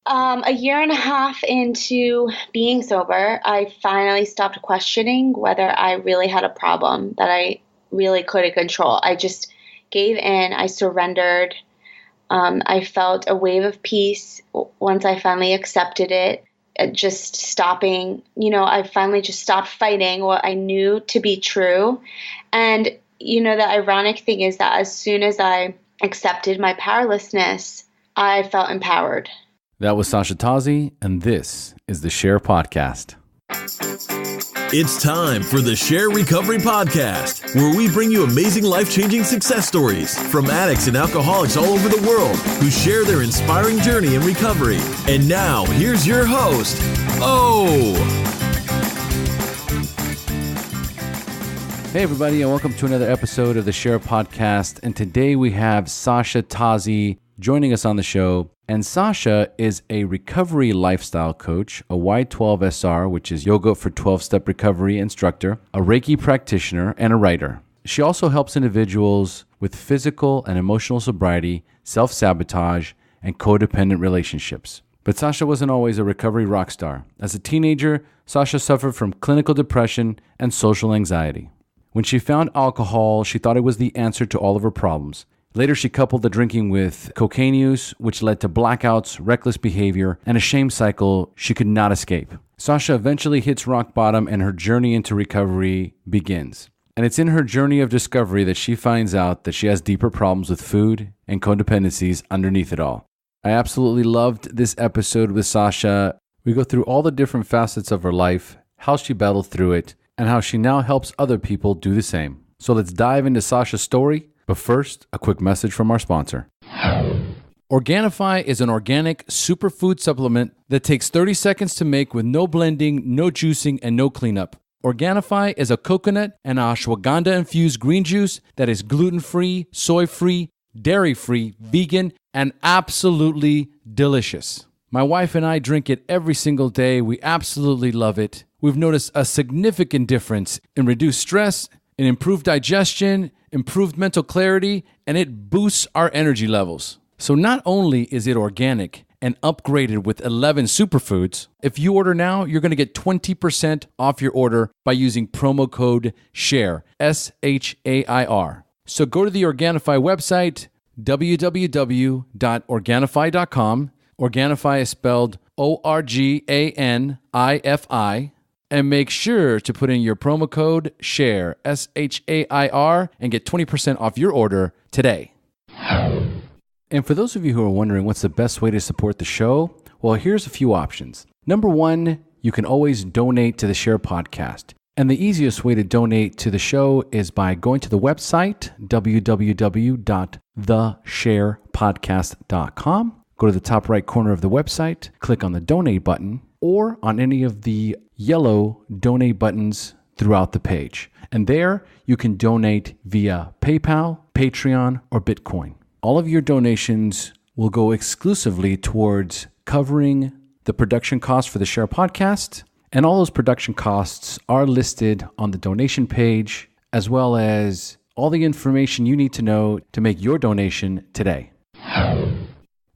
A year and a half into being sober, I finally stopped questioning whether I really had a problem that I really couldn't control. I just gave in. I surrendered. I felt a wave of peace once I finally accepted it. Just stopping, I finally just stopped fighting what I knew to be true. And, the ironic thing is that as soon as I accepted my powerlessness, I felt empowered. That was Sasha Tozzi, and this is the SHAIR Podcast. It's time for the SHAIR Recovery Podcast, where we bring you amazing life-changing success stories from addicts and alcoholics all over the world who share their inspiring journey in recovery. And now, here's your host, O. Hey everybody, and welcome to another episode of the SHAIR Podcast. And today we have Sasha Tozzi joining us on the show. And Sasha is a recovery lifestyle coach, a Y12SR, which is Yoga for 12-Step Recovery instructor, a Reiki practitioner, and a writer. She also helps individuals with physical and emotional sobriety, self-sabotage, and codependent relationships. But Sasha wasn't always a recovery rock star. As a teenager, Sasha suffered from clinical depression and social anxiety. When she found alcohol, she thought it was the answer to all of her problems. Later, she coupled the drinking with cocaine use, which led to blackouts, reckless behavior, and a shame cycle she could not escape. Sasha eventually hits rock bottom and her journey into recovery begins. And it's in her journey of discovery that she finds out that she has deeper problems with food and codependencies underneath it all. I absolutely loved this episode with Sasha. We go through all the different facets of her life, how she battled through it, and how she now helps other people do the same. So let's dive into Sasha's story. But first, a quick message from our sponsor. Organifi is an organic superfood supplement that takes 30 seconds to make with no blending, no juicing, and no cleanup. Organifi is a coconut and ashwagandha-infused green juice that is gluten-free, soy-free, dairy-free, vegan, and absolutely delicious. My wife and I drink it every single day. We absolutely love it. We've noticed a significant difference in reduced stress, in improved digestion, improved mental clarity, and it boosts our energy levels. So not only is it organic and upgraded with 11 superfoods, if you order now, you're going to get 20% off your order by using promo code SHAIR, SHAIR. So go to the Organifi website, www.organifi.com. Organifi is spelled ORGANIFI. And make sure to put in your promo code SHAIR, SHAIR, and get 20% off your order today. And for those of you who are wondering what's the best way to support the show, well, here's a few options. Number one, you can always donate to the SHAIR Podcast. And the easiest way to donate to the show is by going to the website, www.theshairpodcast.com. Go to the top right corner of the website, click on the donate button, or on any of the yellow donate buttons throughout the page. And there you can donate via PayPal, Patreon, or Bitcoin. All of your donations will go exclusively towards covering the production costs for the SHAIR Podcast. And all those production costs are listed on the donation page, as well as all the information you need to know to make your donation today.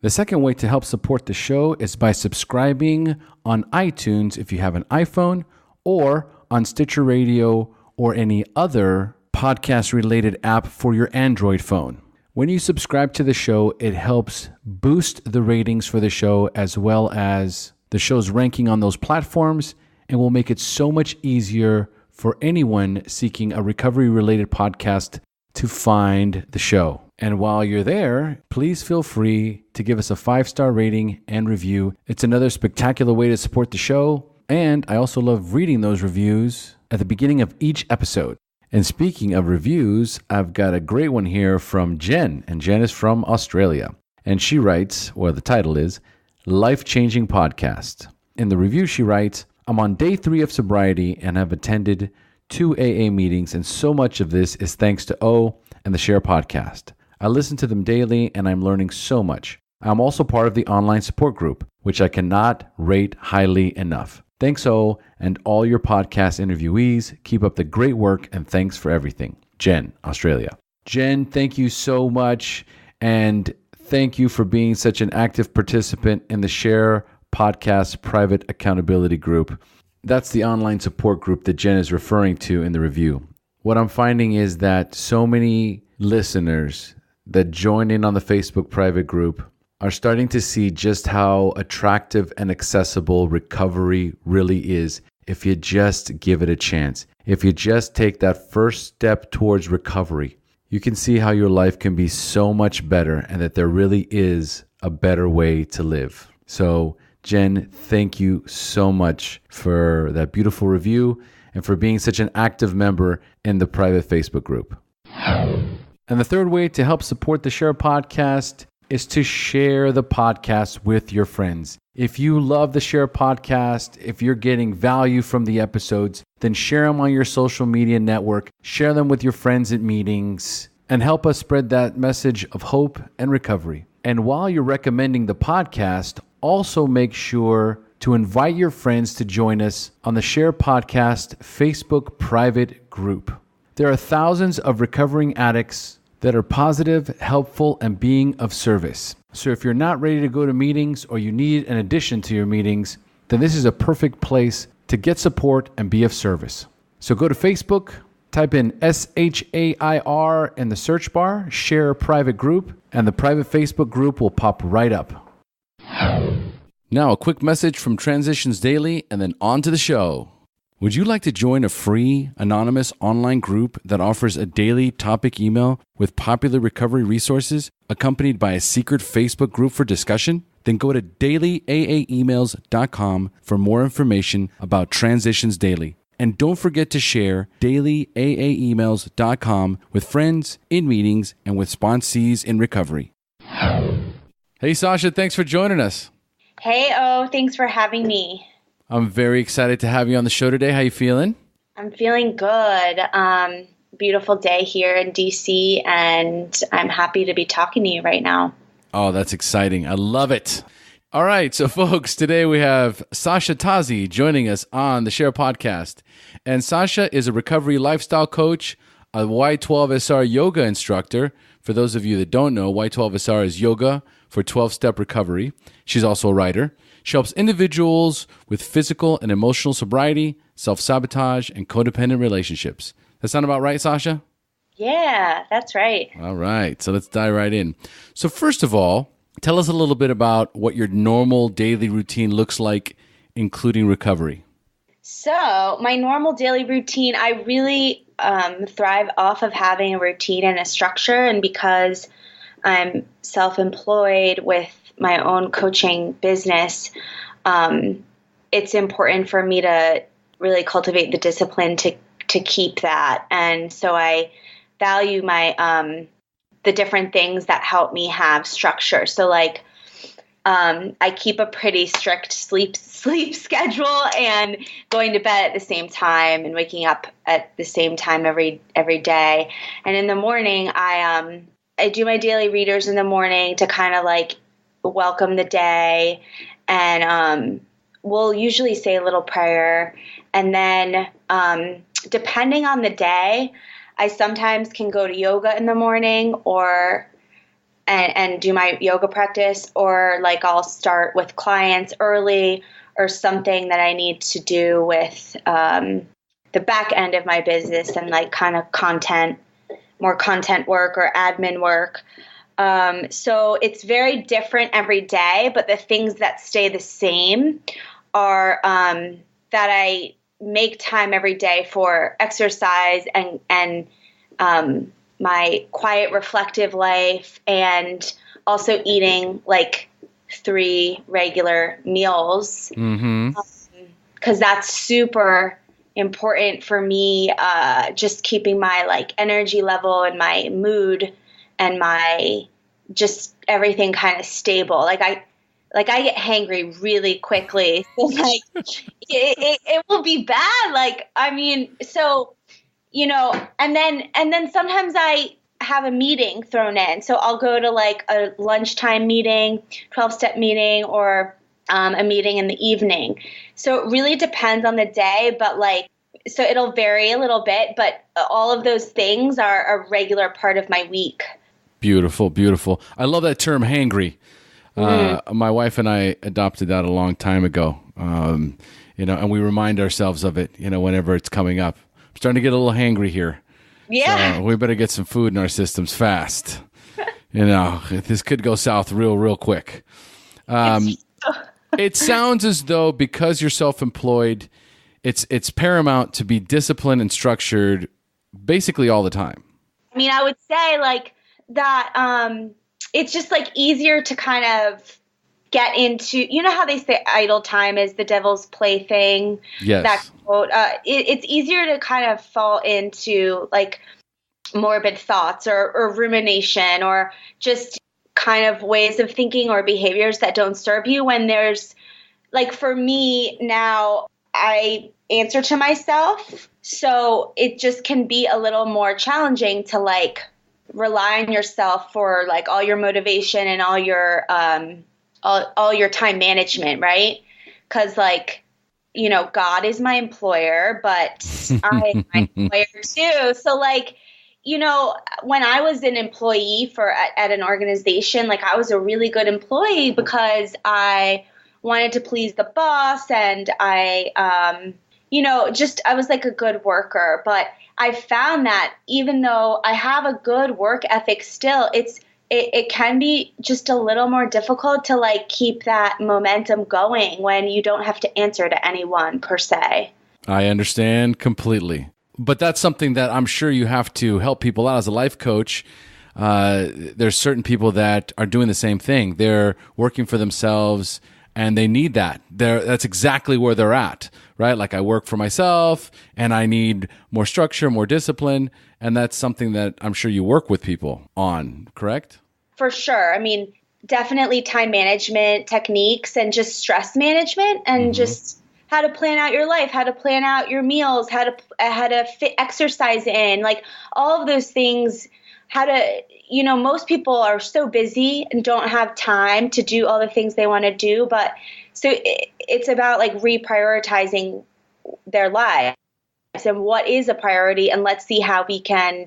The second way to help support the show is by subscribing on iTunes if you have an iPhone, or on Stitcher Radio or any other podcast-related app for your Android phone. When you subscribe to the show, it helps boost the ratings for the show as well as the show's ranking on those platforms, and will make it so much easier for anyone seeking a recovery-related podcast to find the show. And while you're there, please feel free to give us a 5-star rating and review. It's another spectacular way to support the show. And I also love reading those reviews at the beginning of each episode. And speaking of reviews, I've got a great one here from Jen. And Jen is from Australia. And she writes, or the title is, Life-Changing Podcast. In the review, she writes, I'm on day 3 of sobriety and have attended 2 AA meetings. And so much of this is thanks to O and the SHAIR Podcast. I listen to them daily, and I'm learning so much. I'm also part of the online support group, which I cannot rate highly enough. Thanks, O, and all your podcast interviewees. Keep up the great work, and thanks for everything. Jen, Australia. Jen, thank you so much, and thank you for being such an active participant in the SHAIR podcast private accountability group. That's the online support group that Jen is referring to in the review. What I'm finding is that so many listeners that join in on the Facebook private group are starting to see just how attractive and accessible recovery really is if you just give it a chance. If you just take that first step towards recovery, you can see how your life can be so much better and that there really is a better way to live. So, Jen, thank you so much for that beautiful review and for being such an active member in the private Facebook group. And the third way to help support the SHAIR podcast is to share the podcast with your friends. If you love the SHAIR podcast, if you're getting value from the episodes, then share them on your social media network, share them with your friends at meetings, and help us spread that message of hope and recovery. And while you're recommending the podcast, also make sure to invite your friends to join us on the SHAIR podcast Facebook private group. There are thousands of recovering addicts that are positive, helpful, and being of service. So if you're not ready to go to meetings or you need an addition to your meetings, then this is a perfect place to get support and be of service. So go to Facebook, type in SHAIR in the search bar, SHAIR private group, and the private Facebook group will pop right up. Now, a quick message from Transitions Daily and then on to the show. Would you like to join a free, anonymous online group that offers a daily topic email with popular recovery resources accompanied by a secret Facebook group for discussion? Then go to dailyaaemails.com for more information about Transitions Daily. And don't forget to share dailyaaemails.com with friends, in meetings, and with sponsees in recovery. Hey, Sasha, thanks for joining us. Hey, thanks for having me. I'm very excited to have you on the show today. How you feeling? I'm feeling good. Beautiful day here in DC, and I'm happy to be talking to you right now. Oh, that's exciting. I love it. All right. So, folks, today we have Sasha Tozzi joining us on the SHAIR podcast. And Sasha is a recovery lifestyle coach, a Y12SR yoga instructor. For those of you that don't know, Y12SR is yoga for 12-step recovery. She's also a writer. She helps individuals with physical and emotional sobriety, self-sabotage, and codependent relationships. That sound about right, Sasha? Yeah, that's right. All right. So let's dive right in. So first of all, tell us a little bit about what your normal daily routine looks like, including recovery. So my normal daily routine, I really thrive off of having a routine and a structure. And because I'm self-employed with my own coaching business, it's important for me to really cultivate the discipline to keep that. And so I value my the different things that help me have structure. So like I keep a pretty strict sleep schedule and going to bed at the same time and waking up at the same time every day. And in the morning, I do my daily readers in the morning to kind of like welcome the day, and we'll usually say a little prayer. And then depending on the day, I sometimes can go to yoga in the morning and do my yoga practice, or like I'll start with clients early or something that I need to do with the back end of my business and like kind of more content work or admin work. So it's very different every day, but the things that stay the same are that I make time every day for exercise and my quiet, reflective life, and also eating like 3 regular meals, because that's super important for me, just keeping my like energy level and my mood and my just everything kind of stable. Like I get hangry really quickly. So like it will be bad. Like, I mean, so, you know, and then sometimes I have a meeting thrown in. So I'll go to like a lunchtime meeting, 12-step meeting, or a meeting in the evening. So it really depends on the day, but like, so it'll vary a little bit, but all of those things are a regular part of my week. Beautiful, beautiful. I love that term, hangry. My wife and I adopted that a long time ago, and we remind ourselves of it, whenever it's coming up. I'm starting to get a little hangry here. Yeah. So we better get some food in our systems fast. This could go south real quick. It sounds as though because you're self-employed, it's paramount to be disciplined and structured basically all the time. I mean, I would say like that it's just like easier to kind of get into, how they say idle time is the devil's plaything. Yes. That quote. It's easier to kind of fall into like morbid thoughts or rumination or just kind of ways of thinking or behaviors that don't serve you when there's like, for me now, I answer to myself. So it just can be a little more challenging to like rely on yourself for like all your motivation and all your time management, right? Because like, God is my employer, but I am my employer too. So like, when I was an employee at an organization, like I was a really good employee because I wanted to please the boss and I, I was like a good worker. But I found that even though I have a good work ethic still, it can be just a little more difficult to like keep that momentum going when you don't have to answer to anyone per se. I understand completely. But that's something that I'm sure you have to help people out as a life coach. There's certain people that are doing the same thing. They're working for themselves and they need that. That's exactly where they're at, right? Like I work for myself and I need more structure, more discipline. And that's something that I'm sure you work with people on, correct? For sure. I mean, definitely time management techniques and just stress management and just how to plan out your life, how to plan out your meals, how to fit exercise in, like all of those things, how to, most people are so busy and don't have time to do all the things they want to do. But so it's about like reprioritizing their lives and what is a priority. And let's see how we can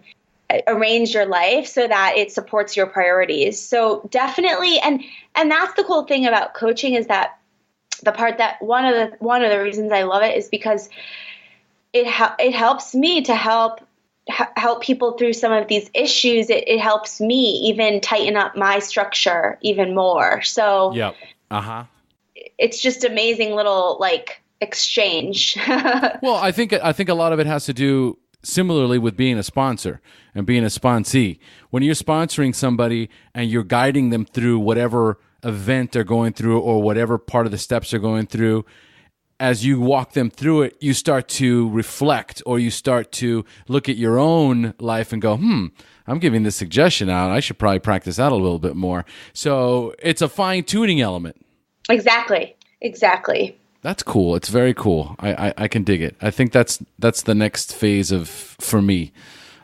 arrange your life so that it supports your priorities. So definitely. And that's the cool thing about coaching is that the part that one of the reasons I love it is because it helps me to help people through some of these issues. It helps me even tighten up my structure even more. So yep. It's just amazing little like exchange. Well, I think a lot of it has to do similarly with being a sponsor and being a sponsee. When you're sponsoring somebody and you're guiding them through whatever event they're going through or whatever part of the steps they're going through, as you walk them through it, you start to reflect or you start to look at your own life and go, I'm giving this suggestion out. I should probably practice that a little bit more. So it's a fine-tuning element. Exactly. That's cool. It's very cool. I can dig it. I think that's the next phase for me,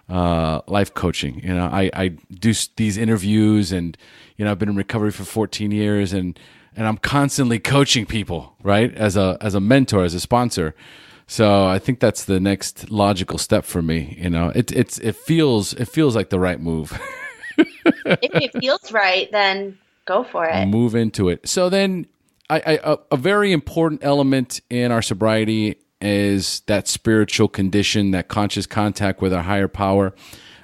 life coaching. I do these interviews and, I've been in recovery for 14 years and I'm constantly coaching people, right? As a mentor, as a sponsor. So I think that's the next logical step for me. It feels like the right move. If it feels right, then go for it. Move into it. So then a very important element in our sobriety is that spiritual condition, that conscious contact with our higher power.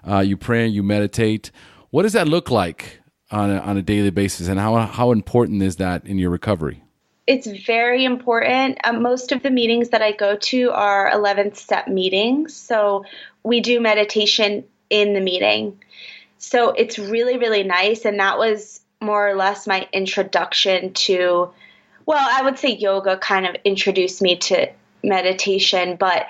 You pray and you meditate. What does that look like on a daily basis, and how important is that in your recovery? It's very important. Most of the meetings that I go to are 11th step meetings. So we do meditation in the meeting. So it's really, really nice. And that was more or less my introduction to, well, I would say yoga kind of introduced me to meditation, but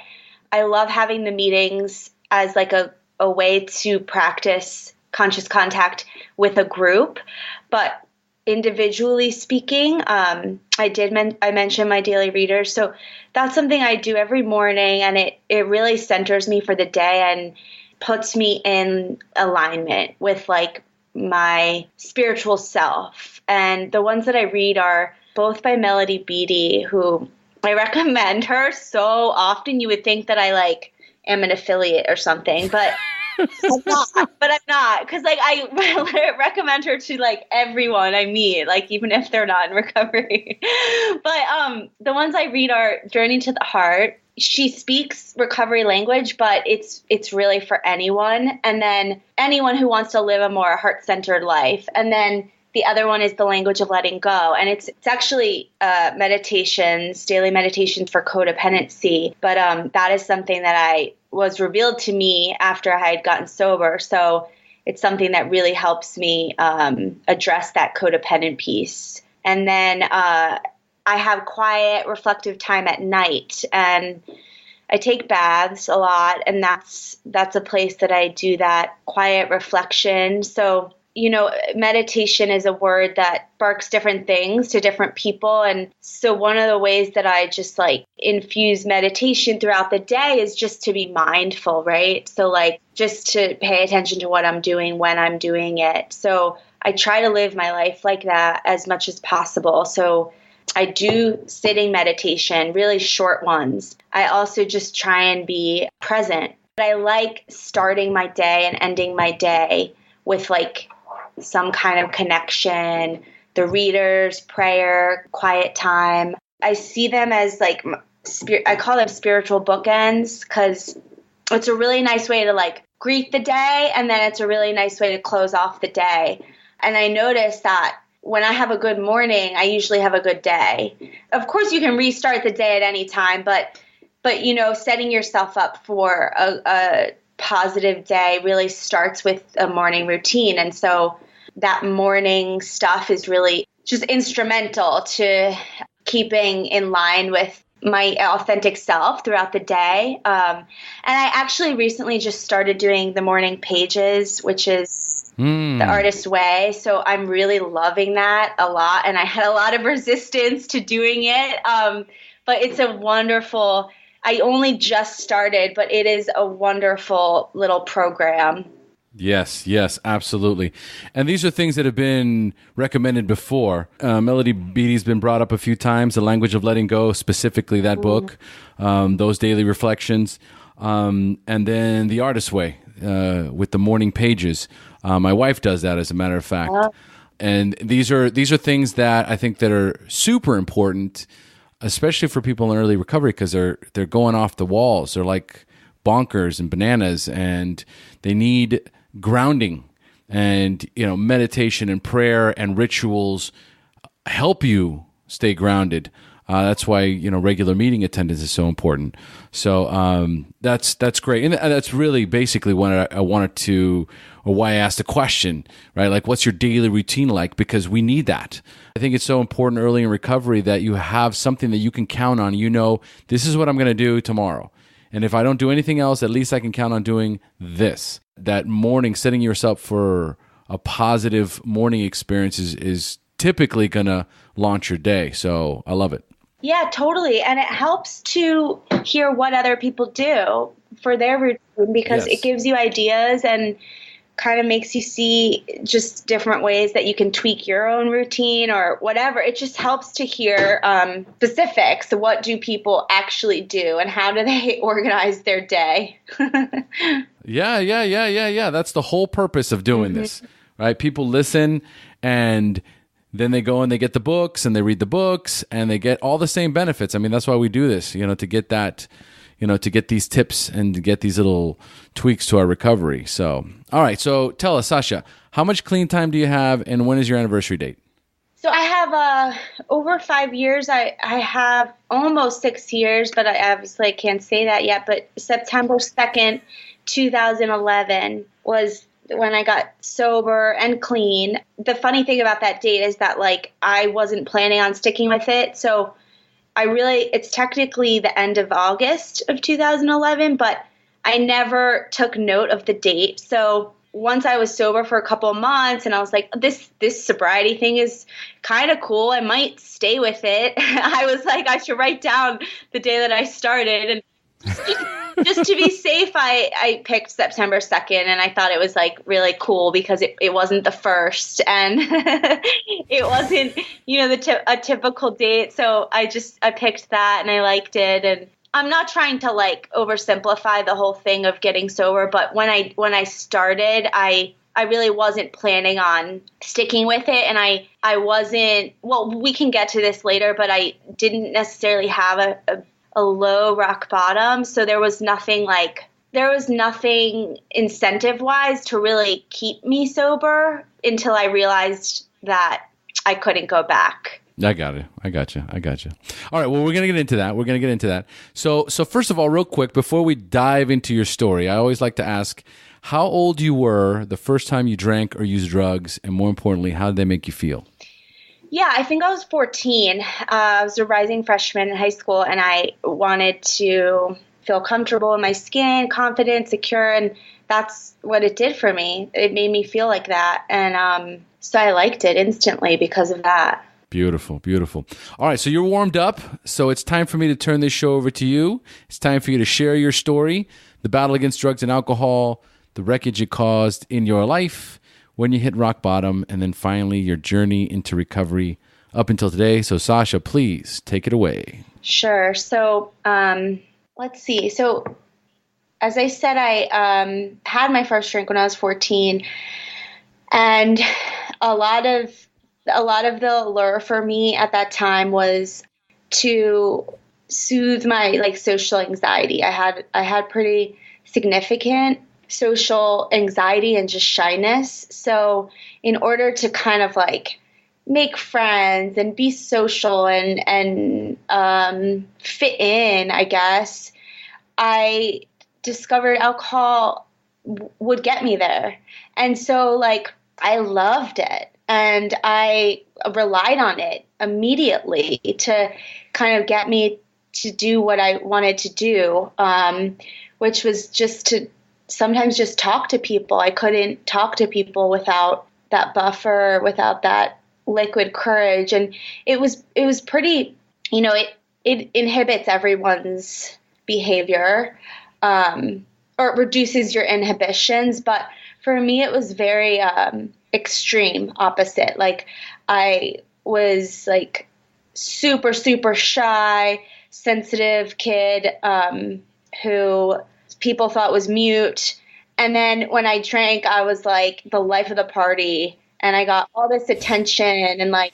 I love having the meetings as like a way to practice conscious contact with a group. But individually speaking, I mentioned my daily readers. So that's something I do every morning, and it really centers me for the day and puts me in alignment with like my spiritual self. And the ones that I read are both by Melody Beattie, who I recommend her so often. You would think that I like am an affiliate or something, but I'm not, because like I recommend her to like everyone I meet, like even if they're not in recovery. But the ones I read are Journey to the Heart. She speaks recovery language, but it's really for anyone, and then anyone who wants to live a more heart-centered life. And then the other one is The Language of Letting Go, and it's actually meditations, daily meditations for codependency. But that is something that was revealed to me after I had gotten sober. So it's something that really helps me address that codependent piece. And then I have quiet, reflective time at night, and I take baths a lot, and that's a place that I do that quiet reflection. So, you know, meditation is a word that sparks different things to different people. And so one of the ways that I just like infuse meditation throughout the day is just to be mindful, right? So like just to pay attention to what I'm doing when I'm doing it. So I try to live my life like that as much as possible. So I do sitting meditation, really short ones. I also just try and be present. But I like starting my day and ending my day with like some kind of connection, the readers, prayer, quiet time. I see them as like, I call them spiritual bookends, because it's a really nice way to like greet the day, and then it's a really nice way to close off the day. And I notice that when I have a good morning, I usually have a good day. Of course, you can restart the day at any time, but you know, setting yourself up for a positive day really starts with a morning routine. And so that morning stuff is really just instrumental to keeping in line with my authentic self throughout the day. And I actually recently just started doing the morning pages, which is the artist way. So I'm really loving that a lot. And I had a lot of resistance to doing it. But it's a wonderful, I only just started, but it is a wonderful little program. Yes, absolutely. And these are things that have been recommended before. Melody Beattie's been brought up a few times, The Language of Letting Go, specifically that book, those daily reflections, and then The Artist Way with the morning pages. My wife does that, as a matter of fact. And these are things that I think that are super important, especially for people in early recovery, because they're going off the walls. They're like bonkers and bananas, and they need grounding. And you know, meditation and prayer and rituals help you stay grounded. That's why, you know, regular meeting attendance is so important. So that's great, and that's really basically what I wanted to, or why I asked the question, right? Like, what's your daily routine like? Because we need that. I think it's so important early in recovery that you have something that you can count on. You know, this is what I'm going to do tomorrow, and if I don't do anything else, at least I can count on doing this. That morning, setting yourself for a positive morning experience is typically going to launch your day. So I love it. Yeah, totally. And it helps to hear what other people do for their routine, because it gives you ideas and kind of makes you see just different ways that you can tweak your own routine or whatever. It just helps to hear specifics. So what do people actually do, and how do they organize their day? Yeah. That's the whole purpose of doing this, right? People listen, and then they go and they get the books, and they read the books, and they get all the same benefits. I mean, that's why we do this, you know, to get that, you know, to get these tips and to get these little tweaks to our recovery. So, all right. So tell us, Sasha, how much clean time do you have, and when is your anniversary date? So I have over 5 years. I have almost 6 years, but I obviously can't say that yet. But September 2nd, 2011 was when I got sober and clean. The funny thing about that date is that, like, I wasn't planning on sticking with it. So it's technically the end of August of 2011, but I never took note of the date. So once I was sober for a couple of months, and I was like, this sobriety thing is kind of cool, I might stay with it. I was like, I should write down the day that I started. And just to be safe, I picked September 2nd, and I thought it was like really cool because it wasn't the first, and it wasn't, you know, a typical date. So I picked that, and I liked it. And I'm not trying to like oversimplify the whole thing of getting sober, but when I started, I really wasn't planning on sticking with it. And I wasn't, well, we can get to this later, but I didn't necessarily have a low rock bottom. So there was nothing incentive wise to really keep me sober until I realized that I couldn't go back. I got it. I got you. All right. Well, we're going to get into that. So first of all, real quick, before we dive into your story, I always like to ask how old you were the first time you drank or used drugs, and more importantly, how did they make you feel? Yeah, I think I was 14. I was a rising freshman in high school, and I wanted to feel comfortable in my skin, confident, secure, and that's what it did for me. It made me feel like that, and so I liked it instantly because of that. Beautiful, beautiful. All right, so you're warmed up, so it's time for me to turn this show over to you. It's time for you to share your story, the battle against drugs and alcohol, the wreckage it caused in your life, when you hit rock bottom, and then finally your journey into recovery up until today. So Sasha, please take it away. Sure. So let's see. So as I said, I had my first drink when I was 14, and a lot of the allure for me at that time was to soothe my like social anxiety. I had pretty significant social anxiety and just shyness. So in order to kind of like make friends and be social and fit in, I guess, I discovered alcohol would get me there. And so like I loved it. And I relied on it immediately to kind of get me to do what I wanted to do, which was just to sometimes just talk to people. I couldn't talk to people without that buffer, without that liquid courage. And it was pretty, it inhibits everyone's behavior, or it reduces your inhibitions. But for me, it was very extreme opposite. Like I was like super, super shy, sensitive kid who people thought was mute. And then when I drank, I was like the life of the party, and I got all this attention, and like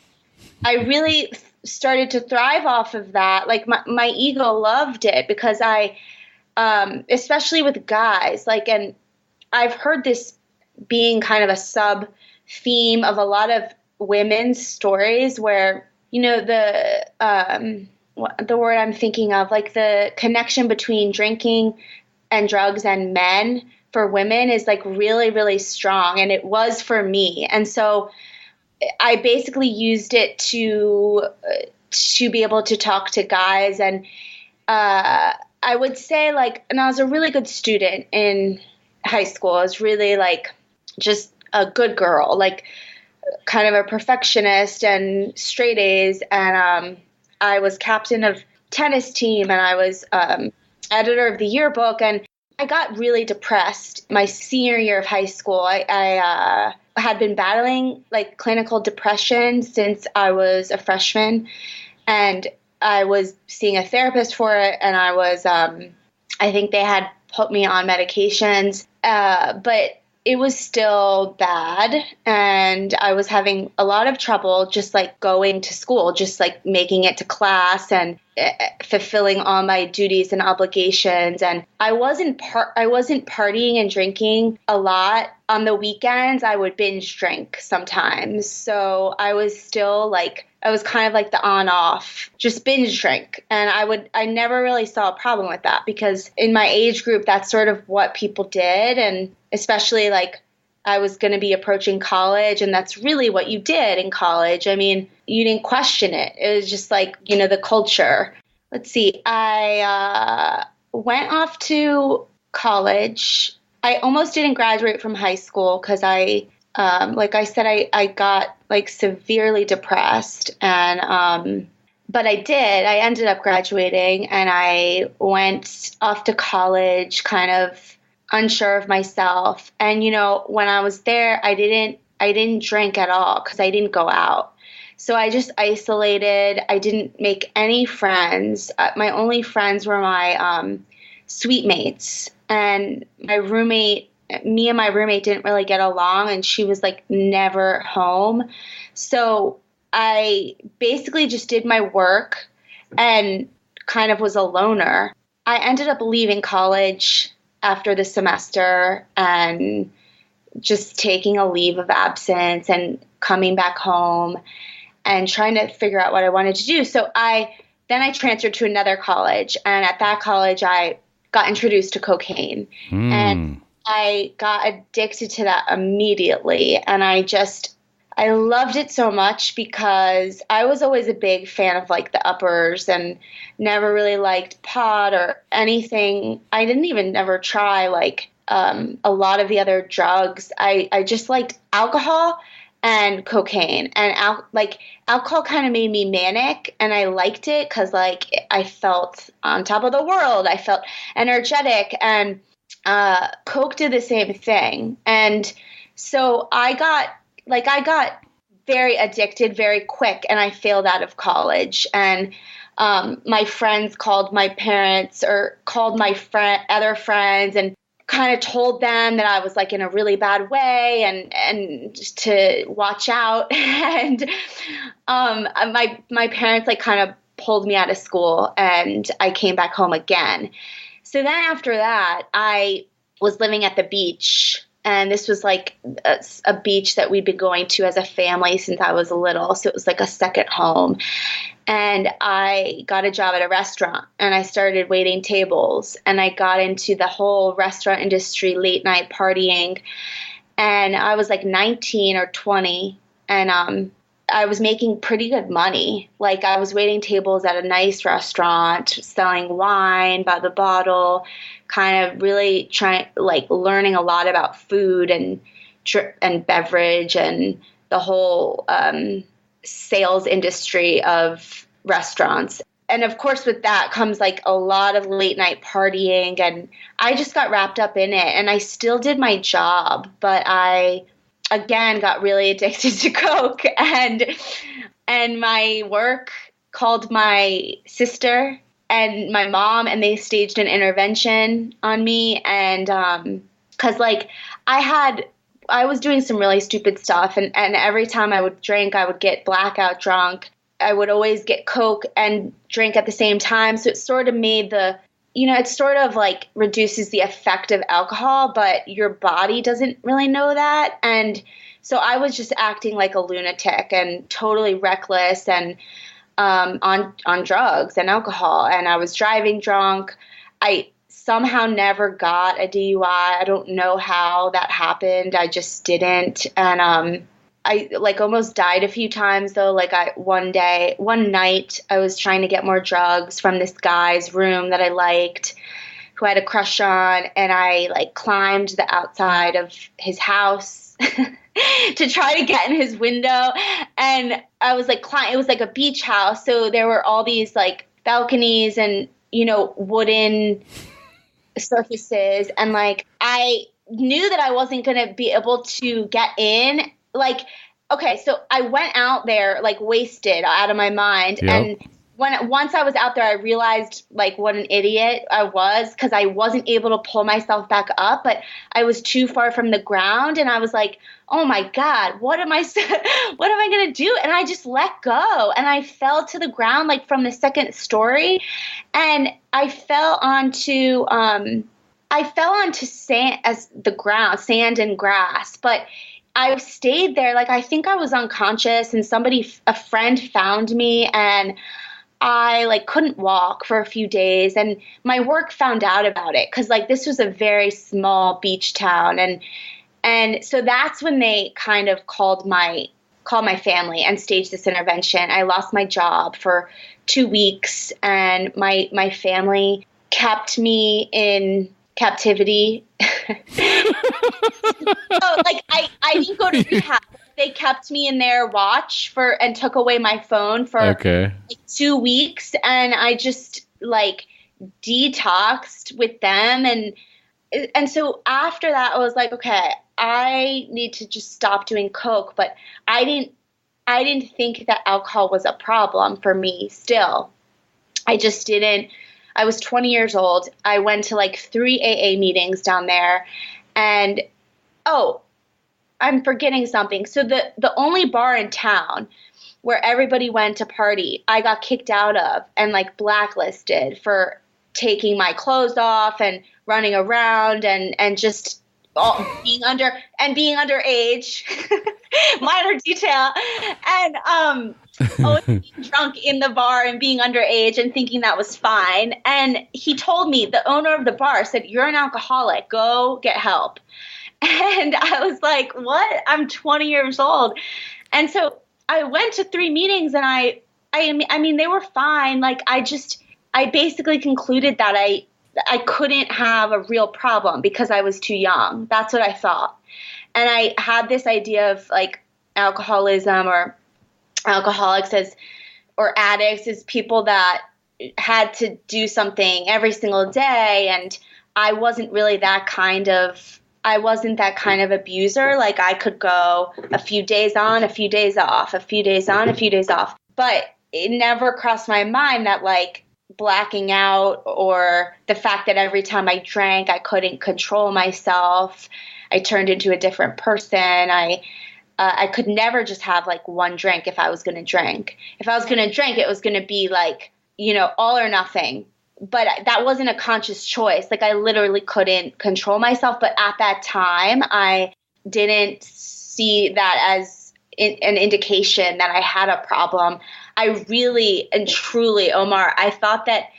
I really started to thrive off of that. Like my ego loved it because I, especially with guys, like, and I've heard this being kind of a sub theme of a lot of women's stories where, the word I'm thinking of, like the connection between drinking and drugs and men for women is like really, really strong. And it was for me. And so I basically used it to be able to talk to guys. And I would say like, and I was a really good student in high school. I was really like just a good girl, like kind of a perfectionist and straight A's. And I was captain of tennis team, and I was editor of the yearbook. And I got really depressed my senior year of high school. I had been battling like clinical depression since I was a freshman, and I was seeing a therapist for it. And I was, I think they had put me on medications, but it was still bad, and I was having a lot of trouble just like going to school, just like making it to class and fulfilling all my duties and obligations. And I wasn't partying and drinking a lot. On the weekends, I would binge drink sometimes. So I was still like, I was kind of like the on-off, just binge drink. And I never really saw a problem with that because in my age group, that's sort of what people did. And especially like I was going to be approaching college, and that's really what you did in college. I mean, you didn't question it. It was just like, the culture. Let's see. I went off to college. I almost didn't graduate from high school because like I said, I got like severely depressed, and but I did. I ended up graduating, and I went off to college kind of unsure of myself. And when I was there, I didn't drink at all because I didn't go out. So I just isolated. I didn't make any friends. My only friends were my suite mates. And me and my roommate didn't really get along, and she was like never home. So I basically just did my work and kind of was a loner. I ended up leaving college after the semester and just taking a leave of absence and coming back home and trying to figure out what I wanted to do. So then I transferred to another college, and at that college I got introduced to cocaine. And I got addicted to that immediately, and I loved it so much because I was always a big fan of like the uppers and never really liked pot or anything. I didn't even ever try like a lot of the other drugs. I just liked alcohol and cocaine, and alcohol kind of made me manic, and I liked it because like I felt on top of the world. I felt energetic, and Coke did the same thing. And so I got very addicted very quick, and I failed out of college. And my friends called my parents or called my other friends and kind of told them that I was like in a really bad way and just to watch out. And my parents like kind of pulled me out of school, and I came back home again. So then after that, I was living at the beach, and this was like a beach that we'd been going to as a family since I was little. So it was like a second home. And I got a job at a restaurant, and I started waiting tables, and I got into the whole restaurant industry, late night partying. And I was like 19 or 20, and I was making pretty good money. Like I was waiting tables at a nice restaurant, selling wine by the bottle, kind of really learning a lot about food and beverage and the whole sales industry of restaurants. And of course, with that comes like a lot of late night partying, and I just got wrapped up in it. And I still did my job, but I again got really addicted to Coke, and my work called my sister and my mom, and they staged an intervention on me. And because like I was doing some really stupid stuff, and every time I would drink, I would get blackout drunk. I would always get Coke and drink at the same time. So it sort of made it sort of like reduces the effect of alcohol, but your body doesn't really know that. And so I was just acting like a lunatic and totally reckless and on drugs and alcohol. And I was driving drunk. I somehow never got a DUI. I don't know how that happened. I just didn't. And I like almost died a few times though. Like one night I was trying to get more drugs from this guy's room that I liked, who I had a crush on, and I like climbed the outside of his house to try to get in his window. And I was like it was like a beach house, so there were all these like balconies and wooden surfaces, and like I knew that I wasn't going to be able to get in. Like, okay, so I went out there like wasted out of my mind. Yep. And once I was out there, I realized like what an idiot I was, because I wasn't able to pull myself back up, but I was too far from the ground. And I was like, oh my God, what am I going to do? And I just let go, and I fell to the ground like from the second story, and I fell onto sand and grass, but I stayed there. Like, I think I was unconscious, and a friend found me, and I like couldn't walk for a few days, and my work found out about it, because like this was a very small beach town, and so that's when they kind of called my family and staged this intervention. I lost my job for 2 weeks, and my family kept me in captivity. So like I didn't go to rehab. They kept me in their watch and took away my phone for like 2 weeks, and I just like detoxed with them, and so after that I was like, okay, I need to just stop doing Coke. But I I didn't think that alcohol was a problem for me still. I just didn't. I was 20 years old. I went to like 3 AA meetings down there. And, oh, I'm forgetting something. So the only bar in town where everybody went to party, I got kicked out of and like blacklisted for taking my clothes off and running around and just being underage, minor detail, and always being drunk in the bar and being underage and thinking that was fine. And he told me, the owner of the bar said, "You're an alcoholic. Go get help." And I was like, "What? I'm 20 years old." And so I went to 3 meetings, and I mean, they were fine. Like, I basically concluded that I couldn't have a real problem because I was too young. That's what I thought. And I had this idea of like alcoholism or alcoholics or addicts as people that had to do something every single day. And I wasn't that kind of abuser. Like, I could go a few days on, a few days off, a few days on, a few days off. But it never crossed my mind that like blacking out or the fact that every time I drank, I couldn't control myself. I turned into a different person. I could never just have like one drink if I was going to drink. If I was going to drink, it was going to be like, all or nothing. But that wasn't a conscious choice. Like, I literally couldn't control myself. But at that time, I didn't see that as an indication that I had a problem. I really and truly, Omar, I thought that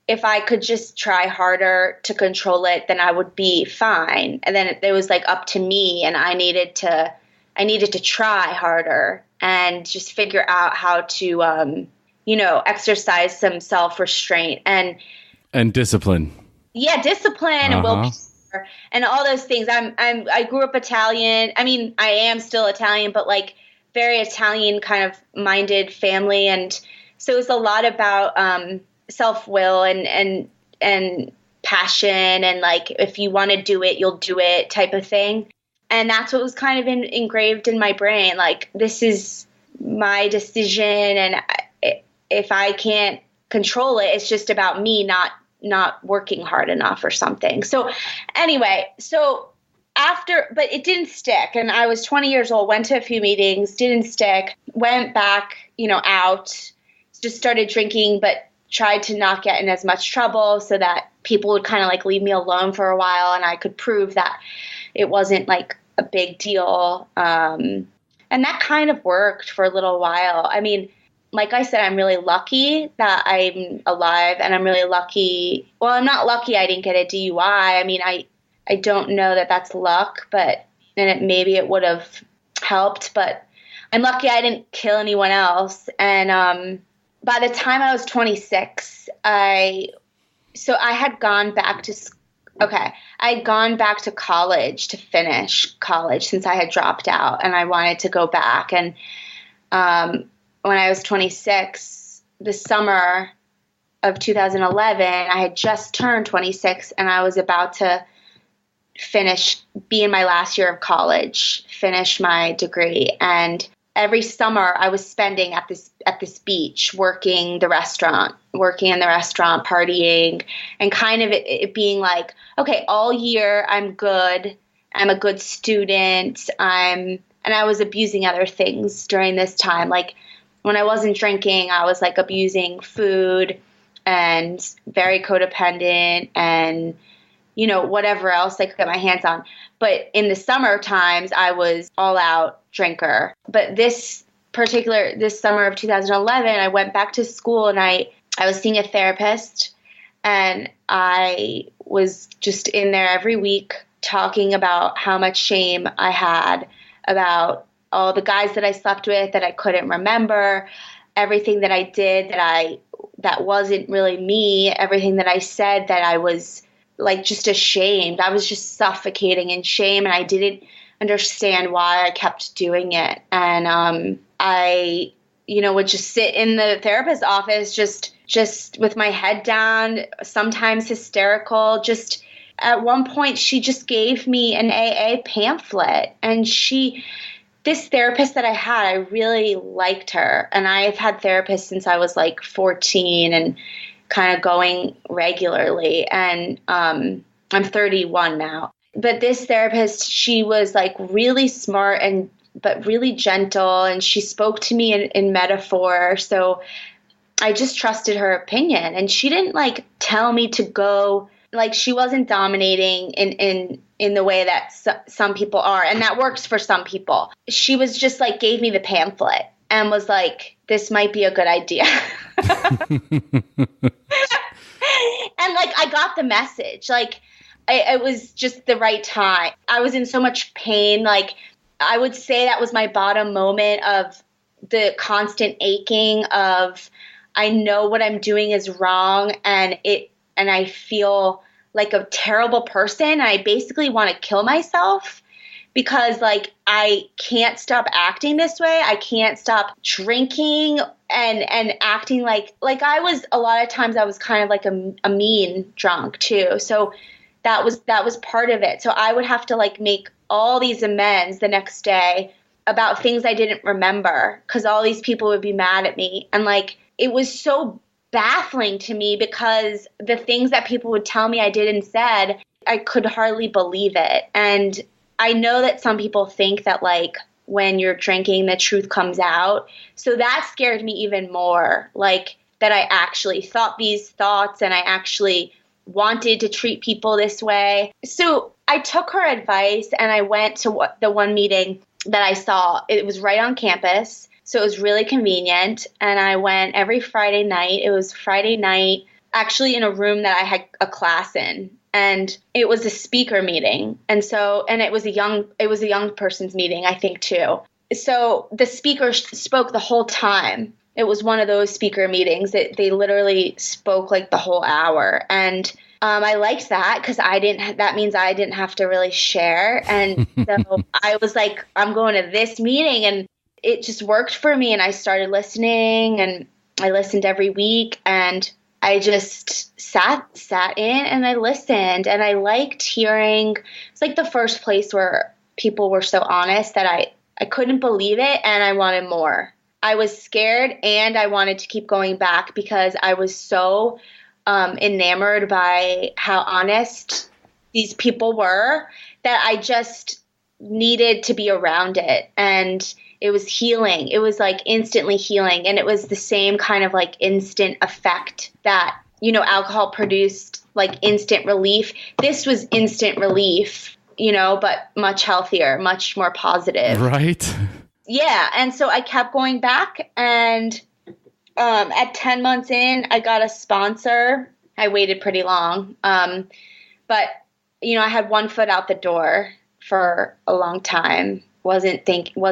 if I could just try harder to control it, then I would be fine. And then it was like up to me, and I needed to try harder and just figure out how to, exercise some self-restraint and discipline. Yeah, discipline and willpower and all those things. I grew up Italian. I mean, I am still Italian, but like very Italian kind of minded family, and so it's a lot about self-will and passion, and like if you want to do it, you'll do it type of thing. And that's what was kind of engraved in my brain. Like, this is my decision, and if I can't control it, it's just about me not working hard enough or something. So anyway, but it didn't stick. And I was 20 years old, went to a few meetings, didn't stick, went back, out, just started drinking, but tried to not get in as much trouble so that people would kind of like leave me alone for a while, and I could prove that it wasn't like a big deal. And that kind of worked for a little while. I mean, like I said, I'm really lucky that I'm alive, and I'm really lucky. Well, I'm not lucky I didn't get a DUI. I mean, I don't know that that's luck, but maybe it would have helped, but I'm lucky I didn't kill anyone else. And by the time I was 26, I had gone back to I had gone back to college to finish college since I had dropped out, and I wanted to go back. And when I was 26, the summer of 2011, I had just turned 26, and I was about to be in my last year of college, finish my degree. And every summer I was spending at this beach, working in the restaurant, partying, and kind of it being like, okay, all year I'm good. I'm a good student. And I was abusing other things during this time. Like, when I wasn't drinking, I was like abusing food and very codependent and, whatever else I could get my hands on. But in the summer times, I was all out drinker. But this summer of 2011, I went back to school, and I was seeing a therapist, and I was just in there every week talking about how much shame I had about all the guys that I slept with that I couldn't remember, everything that I did that wasn't really me, everything that I said that I was like just ashamed. I was just suffocating in shame, and I didn't understand why I kept doing it. And I would just sit in the therapist's office just with my head down, sometimes hysterical. Just at one point, she just gave me an AA pamphlet, and she this therapist that I had, I really liked her. And I've had therapists since I was like 14 and kind of going regularly. And I'm 31 now. But this therapist, she was like really smart but really gentle. And she spoke to me in metaphor. So I just trusted her opinion. And she didn't like tell me to go, like she wasn't dominating in the way that some people are. And that works for some people. She was just like, gave me the pamphlet and was like, this might be a good idea. And like, I got the message. Like, it was just the right time. I was in so much pain. Like, I would say that was my bottom moment of the constant aching of, I know what I'm doing is wrong, and I feel like a terrible person. I basically want to kill myself because like I can't stop acting this way. I can't stop drinking and acting like I was, a lot of times I was kind of like a mean drunk too. So that was part of it. So I would have to like make all these amends the next day about things I didn't remember because all these people would be mad at me. And like, it was so baffling to me because the things that people would tell me I did and said, I could hardly believe it. And I know that some people think that like when you're drinking, the truth comes out. So that scared me even more, like that I actually thought these thoughts and I actually wanted to treat people this way. So I took her advice and I went to the one meeting that I saw. It was right on campus. So it was really convenient. And I went every Friday night. It was Friday night, actually in a room that I had a class in. And it was a speaker meeting. And it was a young person's meeting, I think too. So the speaker spoke the whole time. It was one of those speaker meetings that they literally spoke like the whole hour. And I liked that because that means I didn't have to really share. And so I was like, I'm going to this meeting, and it just worked for me. And I started listening, and I listened every week, and I just sat in and I listened, and I liked hearing. It's like the first place where people were so honest that I couldn't believe it, and I wanted more. I was scared, and I wanted to keep going back because I was so enamored by how honest these people were that I just needed to be around it. And it was healing. It was like instantly healing. And it was the same kind of like instant effect that, alcohol produced, like instant relief. This was instant relief, but much healthier, much more positive. Right. Yeah. And so I kept going back, and at 10 months in, I got a sponsor. I waited pretty long. But, I had one foot out the door for a long time. Wasn't thinking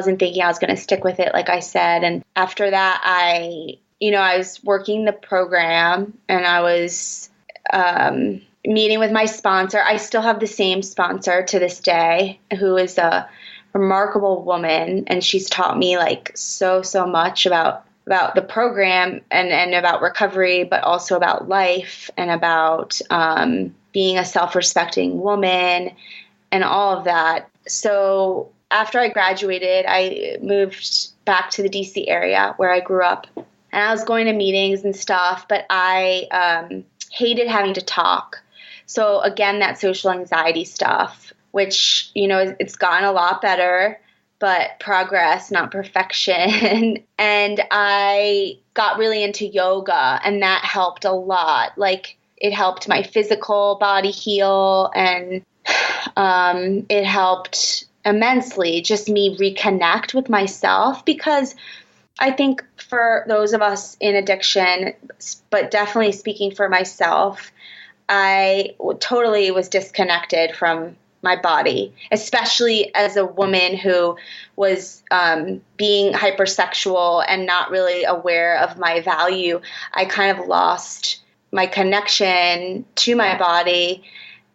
I was going to stick with it, like I said. And after that, I was working the program, and I was meeting with my sponsor. I still have the same sponsor to this day, who is a remarkable woman, and she's taught me like so much about the program and about recovery, but also about life and about being a self-respecting woman and all of that. So after I graduated, I moved back to the DC area where I grew up, and I was going to meetings and stuff, but I hated having to talk. So again, that social anxiety stuff, which, it's gotten a lot better, but progress, not perfection. And I got really into yoga, and that helped a lot. Like, it helped my physical body heal, and it helped immensely just me reconnect with myself, because I think for those of us in addiction, but definitely speaking for myself, I totally was disconnected from my body, especially as a woman who was being hypersexual and not really aware of my value. I kind of lost my connection to my body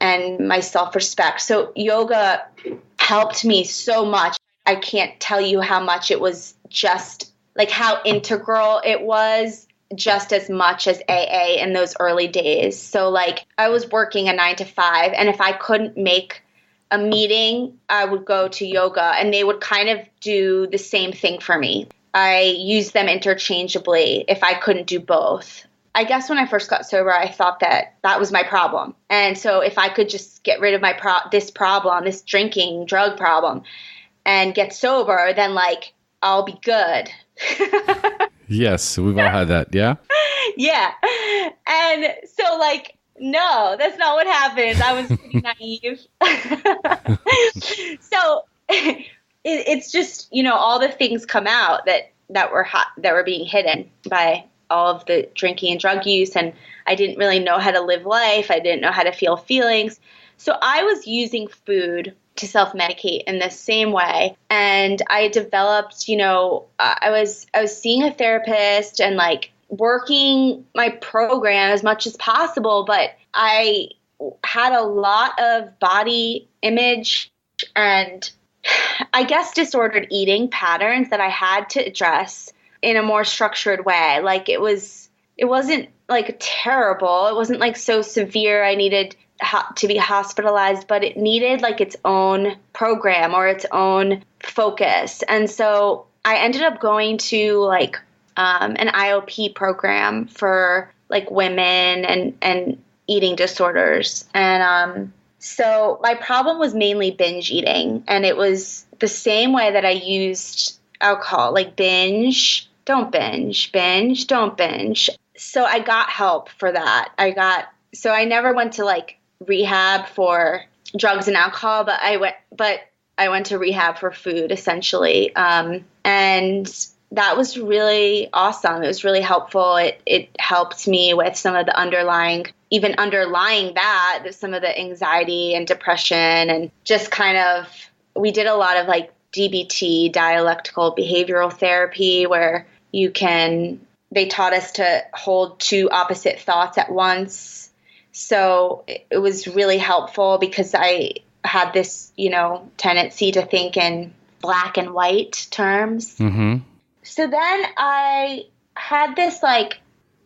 and my self-respect. So yoga helped me so much. I can't tell you how much it was, just like how integral it was, just as much as AA in those early days. So like I was working a 9 to 5, and if I couldn't make a meeting, I would go to yoga, and they would kind of do the same thing for me. I used them interchangeably if I couldn't do both. I guess when I first got sober, I thought that was my problem. And so if I could just get rid of this drinking drug problem and get sober, then like I'll be good. Yes, we've all had that. Yeah. Yeah. And so like, no, that's not what happened. I was pretty naive. So it's just, all the things come out that were being hidden by all of the drinking and drug use. And I didn't really know how to live life. I didn't know how to feel feelings. So I was using food to self-medicate in the same way. And I developed, I was seeing a therapist and like working my program as much as possible, but I had a lot of body image and I guess disordered eating patterns that I had to address in a more structured way. Like it wasn't like terrible. It wasn't like so severe I needed to be hospitalized, but it needed like its own program or its own focus. And so I ended up going to like an IOP program for like women and eating disorders. And so my problem was mainly binge eating. And it was the same way that I used alcohol, like binge, don't binge, binge, don't binge. So I got help for that. So I never went to like rehab for drugs and alcohol, but I went to rehab for food essentially. And that was really awesome. It was really helpful. It helped me with some of the underlying that, some of the anxiety and depression, and just kind of, we did a lot of like DBT, dialectical behavioral therapy, where they taught us to hold two opposite thoughts at once. So it was really helpful because I had this, tendency to think in black and white terms. Mm-hmm. So then I had this, like,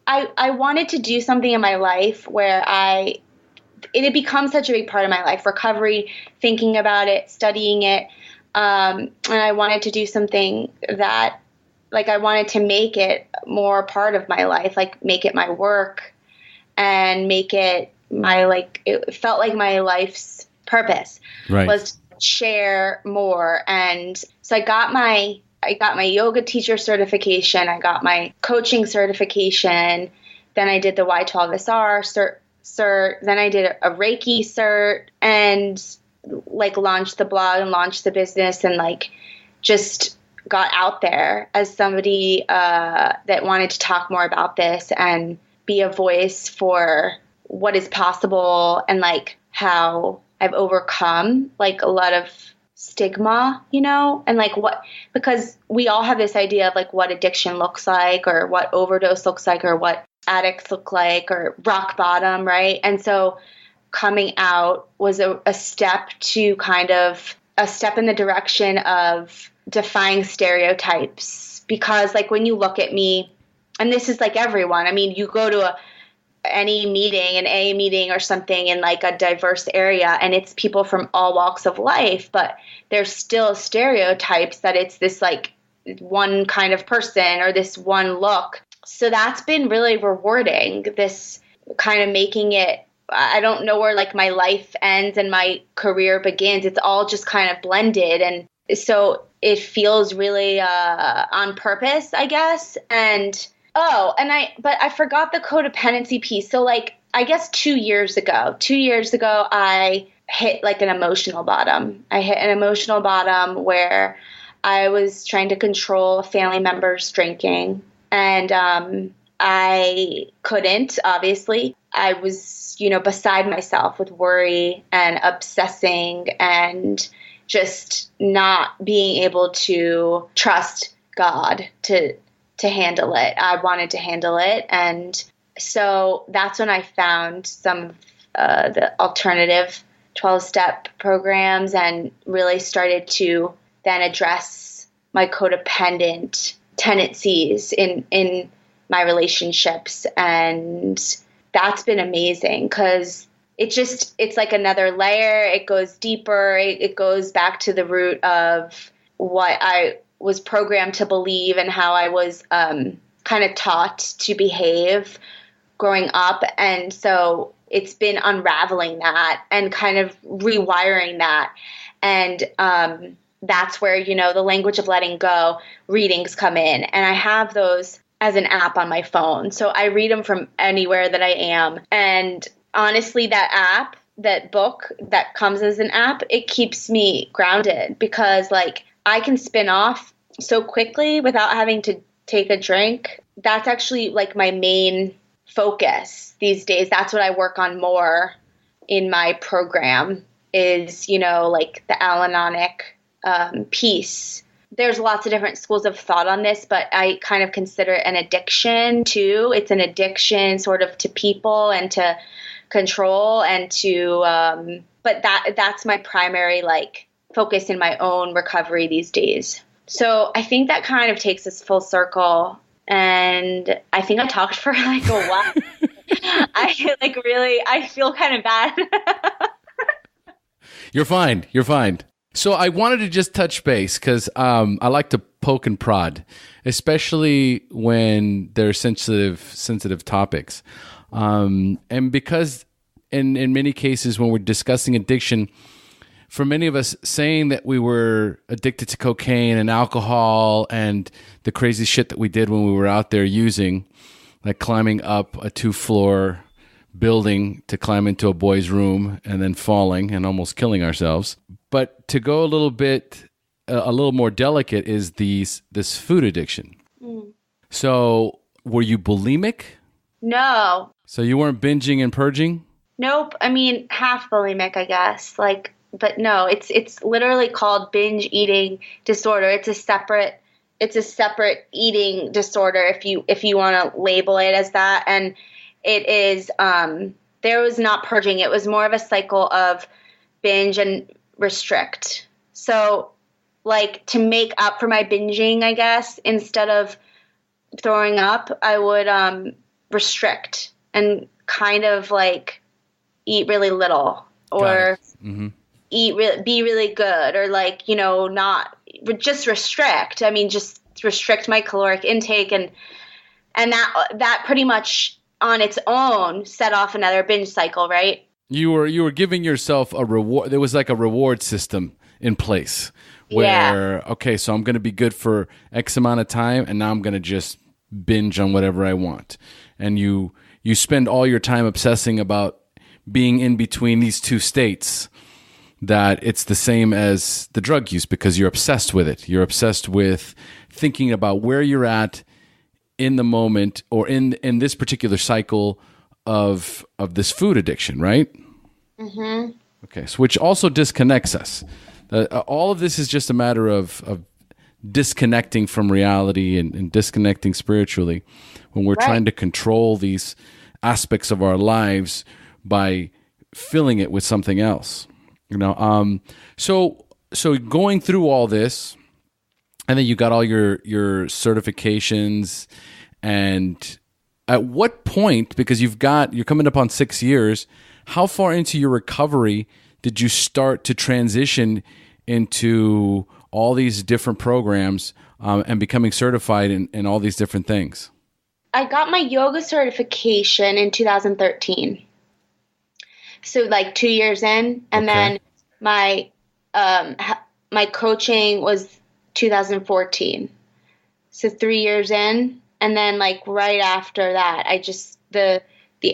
I wanted to do something in my life where it had become such a big part of my life, recovery, thinking about it, studying it. And I wanted to do something that, like, I wanted to make it more part of my life, like make it my work and make it it felt like my life's purpose was to share more. And so I got my yoga teacher certification. I got my coaching certification. Then I did the Y12SR cert. Then I did a Reiki cert and like launched the blog and launched the business and like just got out there as somebody that wanted to talk more about this and be a voice for what is possible and like how I've overcome like a lot of stigma, and like because we all have this idea of like what addiction looks like or what overdose looks like or what addicts look like or rock bottom, right? And so coming out was a step to kind of a step in the direction of defying stereotypes, because like when you look at me, and this is like everyone, I mean, you go to any meeting, an AA meeting or something in like a diverse area, and it's people from all walks of life, but there's still stereotypes that it's this like one kind of person or this one look. So that's been really rewarding, this kind of making it, I don't know where like my life ends and my career begins. It's all just kind of blended. And so it feels really on purpose, I guess. And but I forgot the codependency piece. So like, I guess 2 years ago, I hit like an emotional bottom. I hit an emotional bottom where I was trying to control a family member's drinking, and I couldn't, obviously. I was, beside myself with worry and obsessing and just not being able to trust God to handle it. I wanted to handle it. And so that's when I found some of the alternative 12-step programs and really started to then address my codependent tendencies in my relationships. And that's been amazing because it's like another layer. It goes deeper. It goes back to the root of what I was programmed to believe and how I was kind of taught to behave growing up. And so it's been unraveling that and kind of rewiring that. And that's where, you know, the language of letting go readings come in. And I have those as an app on my phone. So I read them from anywhere that I am. And honestly, that book that comes as an app, it keeps me grounded because like I can spin off so quickly without having to take a drink. That's actually like my main focus these days. That's what I work on more in my program is, you know, like the Al-Anonic piece. There's lots of different schools of thought on this, but I kind of consider it an addiction too. It's an addiction sort of to people and to control and to, but that's my primary like focus in my own recovery these days. So I think that kind of takes us full circle. And I think I talked for like a while. I feel kind of bad. You're fine. You're fine. So I wanted to just touch base because I like to poke and prod, especially when they're sensitive topics. And because in many cases when we're discussing addiction, for many of us, saying that we were addicted to cocaine and alcohol and the crazy shit that we did when we were out there using, like climbing up a 2-floor building to climb into a boy's room and then falling and almost killing ourselves. But to go a little more delicate is this food addiction. Mm. So were you bulimic? No. So you weren't binging and purging? Nope. I mean, half bulimic, I guess. But no, it's literally called binge eating disorder. It's a separate eating disorder if you want to label it as that. And it is there was not purging. It was more of a cycle of binge and restrict. So like to make up for my binging, I guess, instead of throwing up, I would restrict and kind of like eat really little or be really good or like, you know, not just restrict. I mean, just restrict my caloric intake and that pretty much on its own set off another binge cycle, right? You were giving yourself a reward. There was like a reward system in place where, okay, so I'm going to be good for X amount of time and now I'm going to just binge on whatever I want. And you spend all your time obsessing about being in between these two states, that it's the same as the drug use because you're obsessed with it. You're obsessed with thinking about where you're at in the moment or in this particular cycle of this food addiction, right? Mm-hmm. Okay, so which also disconnects us. All of this is just a matter of disconnecting from reality and disconnecting spiritually when we're trying to control these aspects of our lives by filling it with something else. You know, so going through all this, and then you got all your certifications, and at what point, because you're coming up on 6 years, how far into your recovery did you start to transition into all these different programs and becoming certified in all these different things? I got my yoga certification in 2013. So like 2 years in, and then my coaching was 2014. So 3 years in, and then like right after that, I just the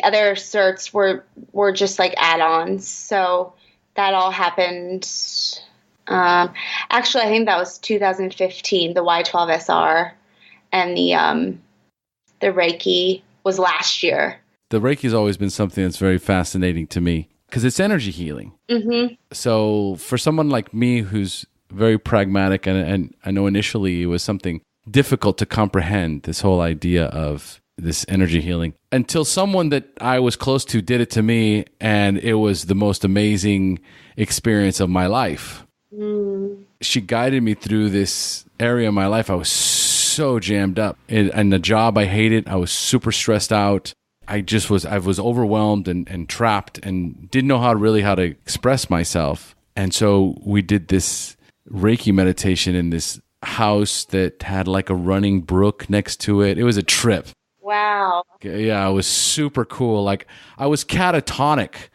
other certs were just like add-ons. So that all happened. Actually, I think that was 2015. The Y12SR and the Reiki was last year. The Reiki has always been something that's very fascinating to me because it's energy healing. Mm-hmm. So for someone like me who's very pragmatic, and I know initially it was something difficult to comprehend, this whole idea of this energy healing, until someone that I was close to did it to me, and it was the most amazing experience of my life. Mm. She guided me through this area of my life. I was so jammed up. In the job I hated, I was super stressed out. I was overwhelmed and trapped and didn't know how to express myself. And so we did this Reiki meditation in this house that had like a running brook next to it. It was a trip. Wow. Yeah, it was super cool. Like I was catatonic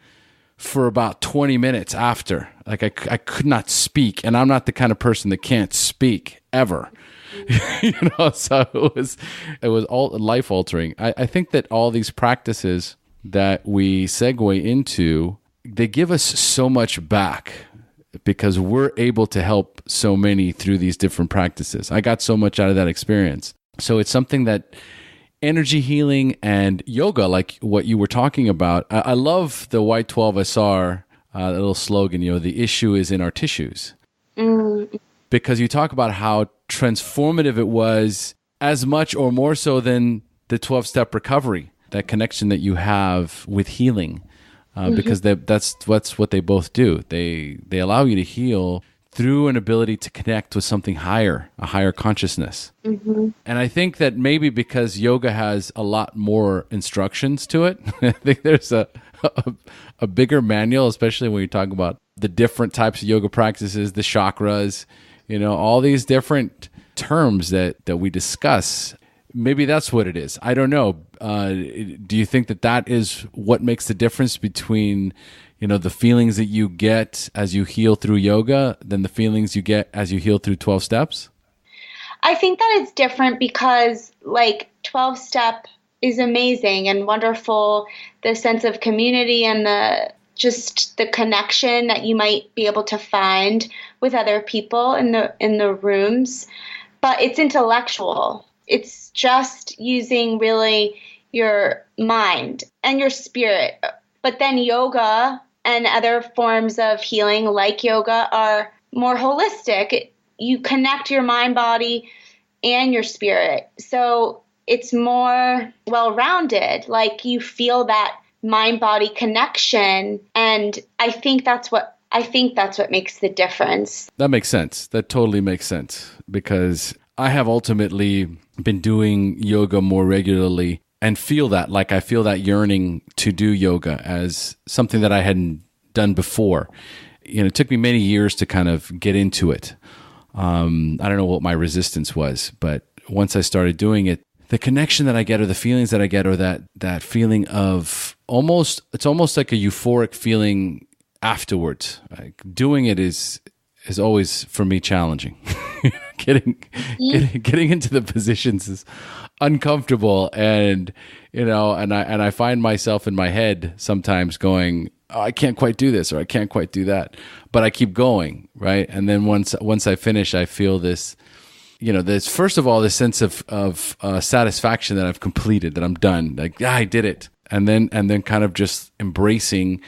for about 20 minutes after. Like I could not speak, and I'm not the kind of person that can't speak ever. So it was all life altering. I think that all these practices that we segue into, they give us so much back because we're able to help so many through these different practices. I got so much out of that experience. So it's something that energy healing and yoga, like what you were talking about. I love the White 12 SR, the little slogan, the issue is in our tissues. Because you talk about how transformative it was, as much or more so than the 12-step recovery, that connection that you have with healing. Because that's what they both do. They allow you to heal through an ability to connect with something higher, a higher consciousness. And I think that maybe because yoga has a lot more instructions to it, I think there's a bigger manual, especially when you talk about the different types of yoga practices, the chakras, all these different terms that we discuss. Maybe that's what it is. I don't know. Do you think that is what makes the difference between, the feelings that you get as you heal through yoga than the feelings you get as you heal through 12 steps? I think that it's different because 12-step is amazing and wonderful. The sense of community and the connection that you might be able to find with other people in the rooms, but it's intellectual. It's just using really your mind and your spirit. But then yoga and other forms of healing like yoga are more holistic. You connect your mind, body, and your spirit. So it's more well-rounded. Like you feel that mind-body connection. And I think that's what makes the difference. That makes sense. That totally makes sense, because I have ultimately been doing yoga more regularly and feel that yearning to do yoga as something that I hadn't done before. It took me many years to kind of get into it. I don't know what my resistance was, but once I started doing it, the connection that I get or the feelings that I get or that feeling of it's almost like a euphoric feeling afterwards. Like doing it is always for me challenging. Getting into the positions is uncomfortable, and I find myself in my head sometimes going, oh, I can't quite do this or I can't quite do that, but I keep going, right? And then once I finish, I feel this, this first of all, this sense of satisfaction that I've completed, that I'm done, like I did it, and then kind of just embracing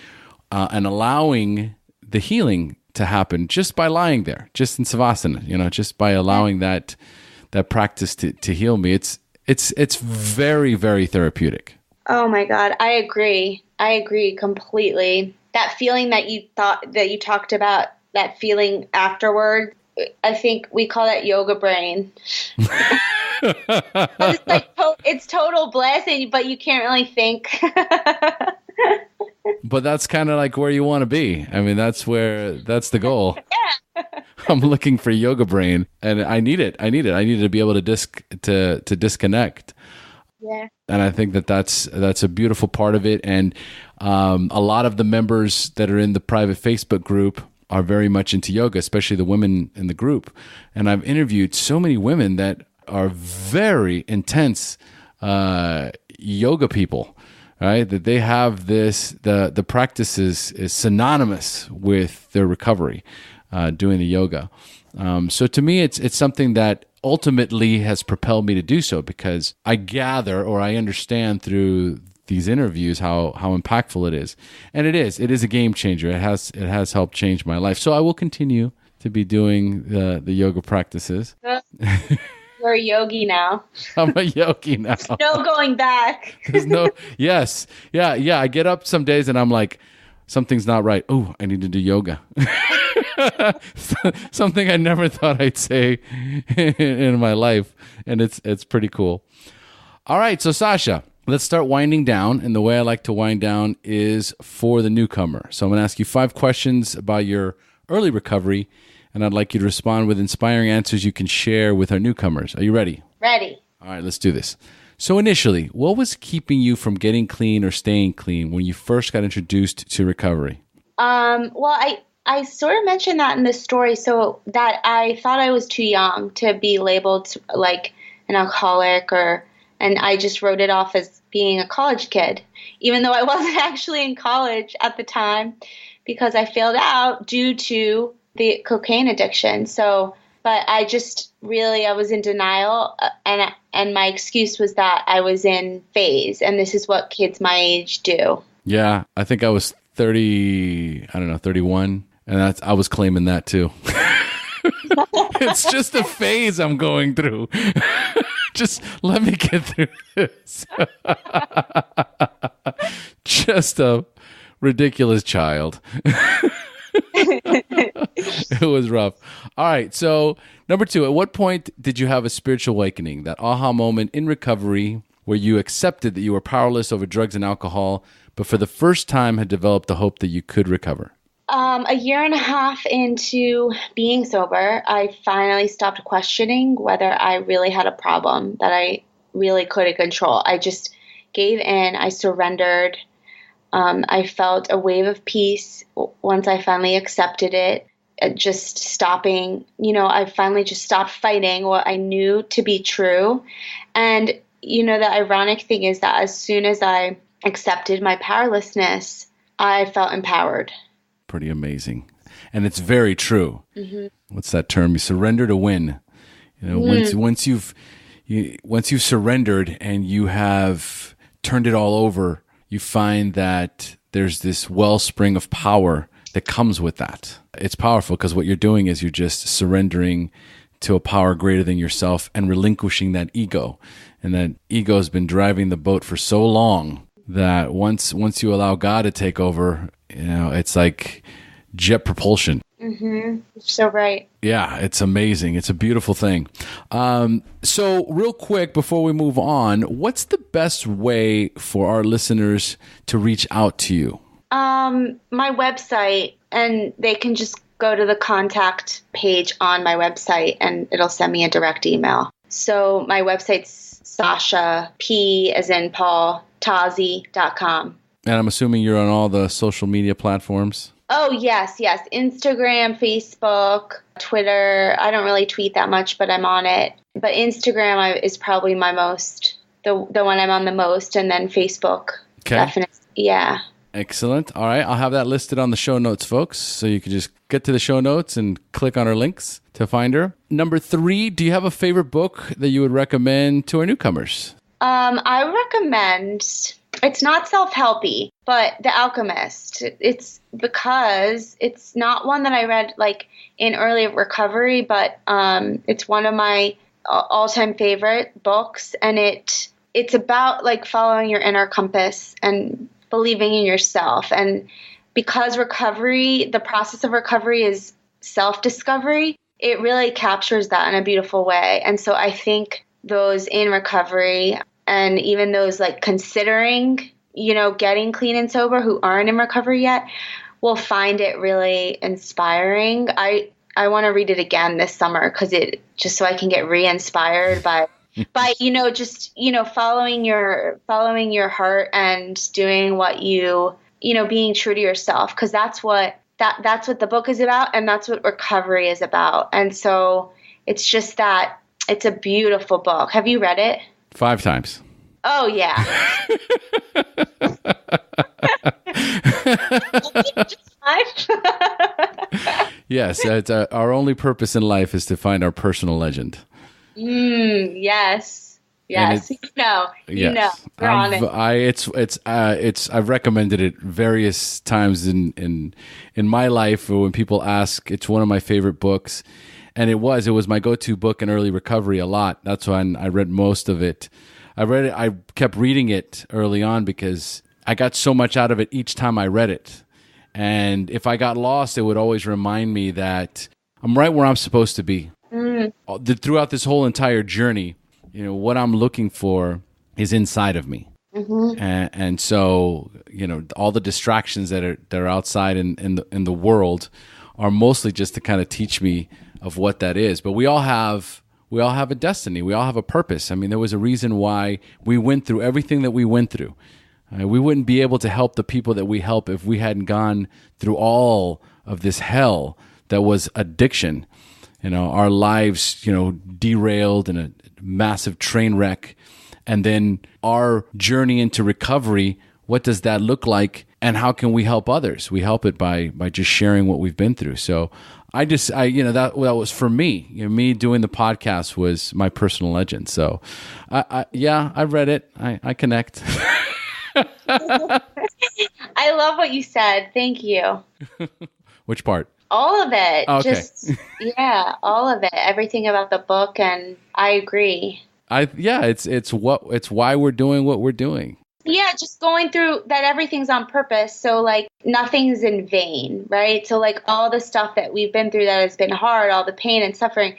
and allowing the healing to happen just by lying there, just in savasana, just by allowing that practice to heal me. It's very, very therapeutic. Oh my God, I agree completely. That feeling that you talked about, that feeling afterward, I think we call that yoga brain. It's total bliss, but you can't really think. But that's kind of like where you want to be. I mean, that's the goal. Yeah. I'm looking for yoga brain, and I need it. I need to be able to disconnect. Yeah. And I think that's a beautiful part of it. And a lot of the members that are in the private Facebook group are very much into yoga, especially the women in the group. And I've interviewed so many women that are very intense yoga people, right? That they have the practices is synonymous with their recovery, doing the yoga. So to me, it's something that ultimately has propelled me to do so, because I gather or I understand through these interviews how impactful it is. And it is a game changer. It has helped change my life. So I will continue to be doing the yoga practices. You're a yogi now. I'm a yogi now. No going back. Yes. Yeah. I get up some days and I'm like, something's not right. Oh, I need to do yoga. Something I never thought I'd say in my life. And it's pretty cool. All right. So Sasha, let's start winding down. And the way I like to wind down is for the newcomer. So I'm going to ask you 5 questions about your early recovery, and I'd like you to respond with inspiring answers you can share with our newcomers. Are you ready? Ready. All right, let's do this. So initially, what was keeping you from getting clean or staying clean when you first got introduced to recovery? Well, I sort of mentioned that in the story, so that I thought I was too young to be labeled like an alcoholic, and I just wrote it off as being a college kid, even though I wasn't actually in college at the time because I failed out due to the cocaine addiction. So, but I was in denial, and my excuse was that I was in phase, and this is what kids my age do. Yeah, I think I was 31, and I was claiming that too. It's just a phase I'm going through. Just let me get through this. Just a ridiculous child. It was rough. All right. So, number 2, at what point did you have a spiritual awakening, that aha moment in recovery where you accepted that you were powerless over drugs and alcohol, but for the first time had developed the hope that you could recover? A year and a half into being sober, I finally stopped questioning whether I really had a problem that I really couldn't control. I just gave in. I surrendered. I felt a wave of peace once I finally accepted it. Just stopping, I finally just stopped fighting what I knew to be true. And, the ironic thing is that as soon as I accepted my powerlessness, I felt empowered. Pretty amazing. And it's very true. Mm-hmm. What's that term? You surrender to win. Once you've surrendered and you have turned it all over, you find that there's this wellspring of power that comes with that. It's powerful because what you're doing is you're just surrendering to a power greater than yourself and relinquishing that ego. And that ego has been driving the boat for so long that once you allow God to take over, it's like jet propulsion. Mm-hmm. So right. Yeah, it's amazing. It's a beautiful thing. So real quick, before we move on, what's the best way for our listeners to reach out to you? My website, and they can just go to the contact page on my website and it'll send me a direct email. So my website's Sasha, P as in Paul, Tozzi.com. And I'm assuming you're on all the social media platforms? Oh, yes. Instagram, Facebook, Twitter. I don't really tweet that much, but I'm on it. But Instagram is probably my the one I'm on the most, and then Facebook. Okay. Definitely. Yeah. Excellent. All right. I'll have that listed on the show notes, folks. So you can just get to the show notes and click on our links to find her. Number 3, do you have a favorite book that you would recommend to our newcomers? I recommend, it's not self-helpy, but The Alchemist. It's because it's not one that I read like in early recovery, but it's one of my all-time favorite books. And it's about like following your inner compass and believing in yourself. And because the process of recovery is self-discovery, it really captures that in a beautiful way. And so I think those in recovery and even those like considering, getting clean and sober who aren't in recovery yet will find it really inspiring. I want to read it again this summer just so I can get re-inspired by following your heart and doing what being true to yourself, because that's what the book is about, and that's what recovery is about. And so it's just that it's a beautiful book. Have you read it? 5 times. Oh yeah. Just 5? Yes, it's our only purpose in life is to find our personal legend. Yes. Yes. You know. We're on it. I've recommended it various times in my life. When people ask, it's one of my favorite books, and it was my go-to book in early recovery a lot. That's when I read most of it. I kept reading it early on because I got so much out of it each time I read it. And if I got lost, it would always remind me that I'm right where I'm supposed to be. Throughout this whole entire journey, what I'm looking for is inside of me. And so, all the distractions that are outside in the world are mostly just to kind of teach me of what that is. But we all have a destiny. We all have a purpose. I mean, there was a reason why we went through everything that we went through. We wouldn't be able to help the people that we help if we hadn't gone through all of this hell that was addiction. Our lives, derailed in a massive train wreck. And then our journey into recovery, what does that look like? And how can we help others? We help it by just sharing what we've been through. So that was for me. Me doing the podcast was my personal legend. So I read it. I connect. I love what you said. Thank you. Which part? All of it. Oh, okay. All of it. Everything about the book, and I agree. It's why we're doing what we're doing. Yeah, just going through that everything's on purpose. So like nothing's in vain, right? So like all the stuff that we've been through that has been hard, all the pain and suffering,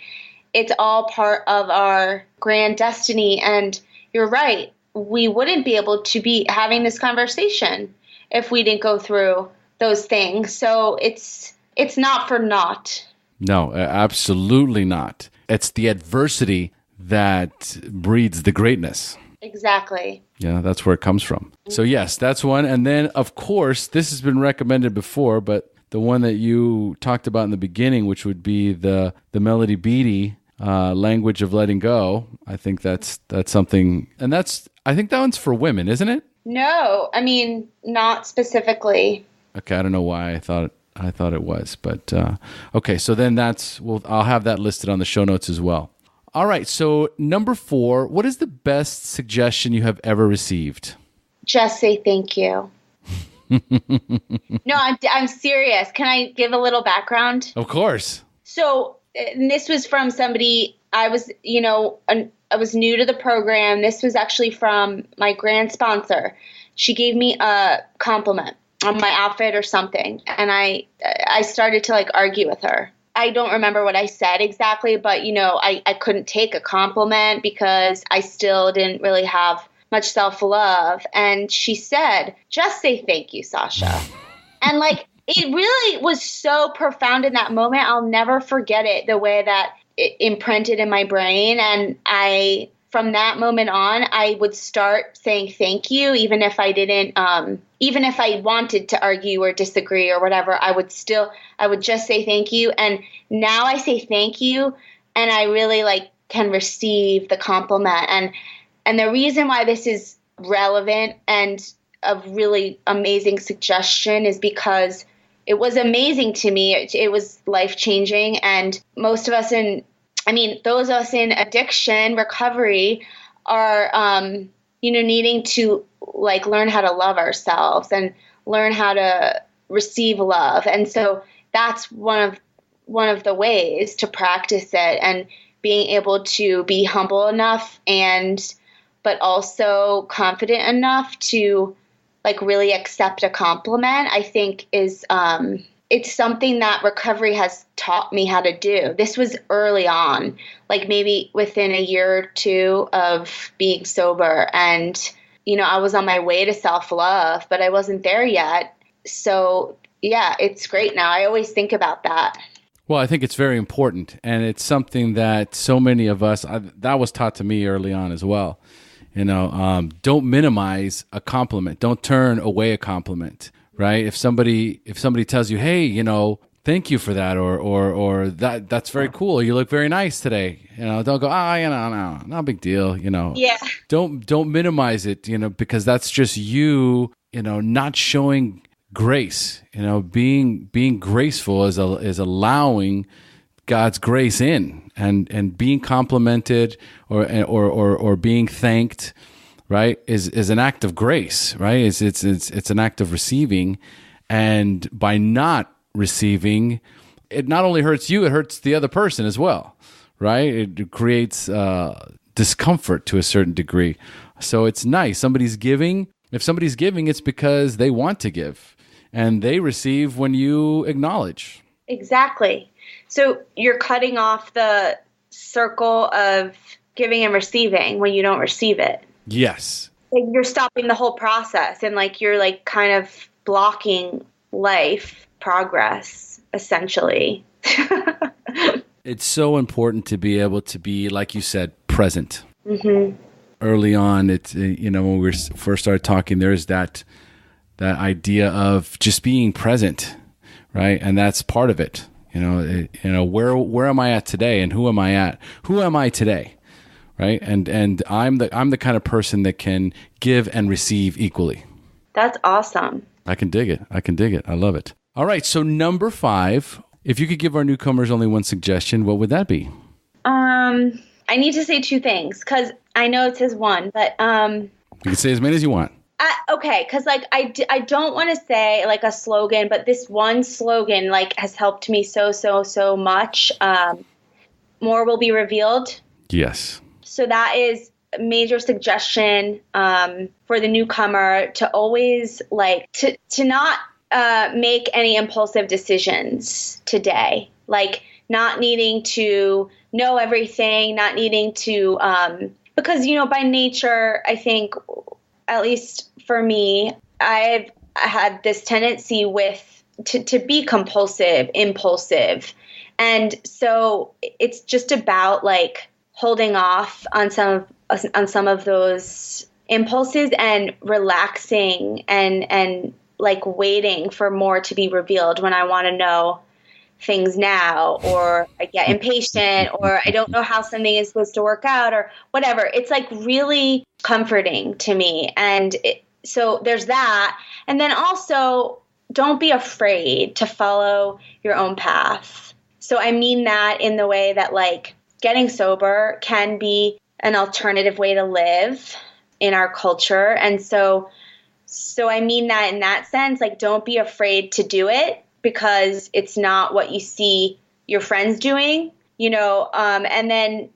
it's all part of our grand destiny. And you're right. We wouldn't be able to be having this conversation if we didn't go through those things. So it's not for naught. No, absolutely not. It's the adversity that breeds the greatness. Exactly. Yeah, that's where it comes from. So yes, that's one. And then, of course, this has been recommended before, but the one that you talked about in the beginning, which would be the Melody Beattie language of letting go. I think that's something, and I think that one's for women, isn't it? No, I mean, not specifically. Okay, I don't know why I thought it was, but okay. So then I'll have that listed on the show notes as well. All right. So number 4, what is the best suggestion you have ever received? Just say thank you. No, I'm serious. Can I give a little background? Of course. So this was from somebody. I was new to the program. This was actually from my grand sponsor. She gave me a compliment on my outfit or something, and I started to like argue with her. I don't remember what I said exactly, but I couldn't take a compliment because I still didn't really have much self-love. And she said, just say thank you, Sasha. And like, it really was so profound in that moment. I'll never forget it, the way that it imprinted in my brain. And from that moment on, I would start saying thank you, even if I didn't, even if I wanted to argue or disagree or whatever, I would just say thank you. And now I say thank you, and I really can receive the compliment. And the reason why this is relevant and a really amazing suggestion is because it was amazing to me. It was life-changing. And those of us in addiction recovery are, needing to learn how to love ourselves and learn how to receive love. And so that's one of the ways to practice it, and being able to be humble enough but also confident enough to really accept a compliment, I think is, it's something that recovery has taught me how to do. This was early on, maybe within a year or 2 of being sober. And, I was on my way to self-love, but I wasn't there yet. So yeah, it's great now. I always think about that. Well, I think it's very important. And it's something that so many of us, that was taught to me early on as well. Don't minimize a compliment. Don't turn away a compliment. Right? If somebody tells you, hey, thank you for that, or that's very cool. You look very nice today. Don't go, no, not a big deal. Yeah. Don't minimize it. Because that's just you. Not showing grace. Being graceful is allowing God's grace in, and being complimented or being thanked. Right, is an act of grace. Right, it's an act of receiving, and by not receiving, it not only hurts you, it hurts the other person as well. Right, it creates discomfort to a certain degree. So it's nice. Somebody's giving. If somebody's giving, it's because they want to give, and they receive when you acknowledge. Exactly. So you're cutting off the circle of giving and receiving when you don't receive it. Yes. like you're stopping the whole process, and like you're like kind of blocking life progress, essentially. It's so important to be able to be, like you said, present. Mm-hmm. Early on, it's, when we first started talking, there's that idea of just being present, right? And that's part of it. Where am I at today, and who am I at? Who am I today, right? And I'm the kind of person that can give and receive equally. That's awesome. I can dig it. I love it. All right. So number 5, if you could give our newcomers only one suggestion, what would that be? I need to say 2 things because I know it says 1, but you can say as many as you want. Okay, because like I don't want to say like a slogan, but this one slogan like has helped me so much. More will be revealed. Yes. So that is a major suggestion for the newcomer to always like to not make any impulsive decisions today. Like not needing to know everything, not needing to because by nature, I think, at least for me, I've had this tendency to be compulsive, impulsive. And so it's just about like holding off on some of those impulses and relaxing and like waiting for more to be revealed when I want to know things now, or I get impatient, or I don't know how something is supposed to work out, or whatever. It's like really comforting to me. And so there's that. And then also, don't be afraid to follow your own path. So I mean that in the way that like getting sober can be an alternative way to live in our culture. And so I mean that in that sense, like don't be afraid to do it, because it's not what you see your friends doing, and then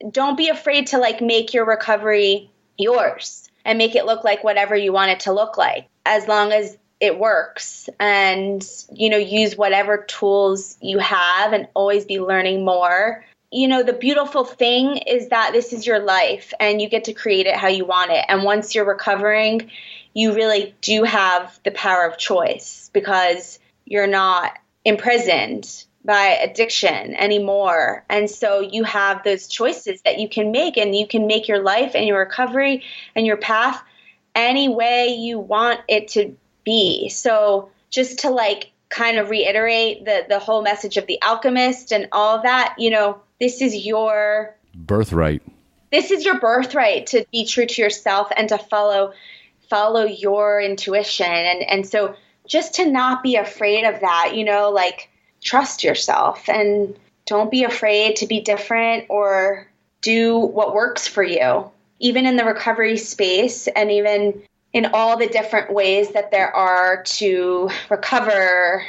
don't be afraid to like make your recovery yours and make it look like whatever you want it to look like, as long as it works, and, use whatever tools you have and always be learning more. The beautiful thing is that this is your life and you get to create it how you want it. And once you're recovering, you really do have the power of choice, because you're not imprisoned by addiction anymore. And so you have those choices that you can make, and you can make your life and your recovery and your path any way you want it to be. So just to like kind of reiterate the whole message of The Alchemist and all of that, this is your birthright. This is your birthright to be true to yourself and to follow your intuition. And so just to not be afraid of that, like trust yourself and don't be afraid to be different or do what works for you, even in the recovery space and even in all the different ways that there are to recover,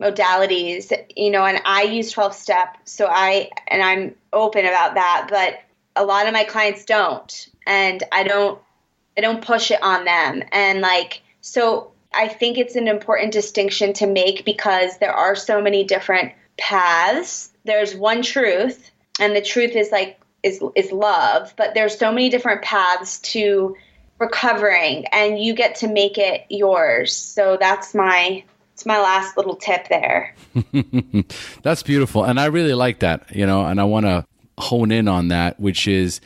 modalities, and I use 12-step. So I'm open about that, but a lot of my clients don't, and I don't push it on them. And like, so I think it's an important distinction to make, because there are so many different paths. There's one truth, and the truth is like, is love, but there's so many different paths to recovering, and you get to make it yours. So it's my last little tip there. That's beautiful. And I really like that, and I want to hone in on that, which is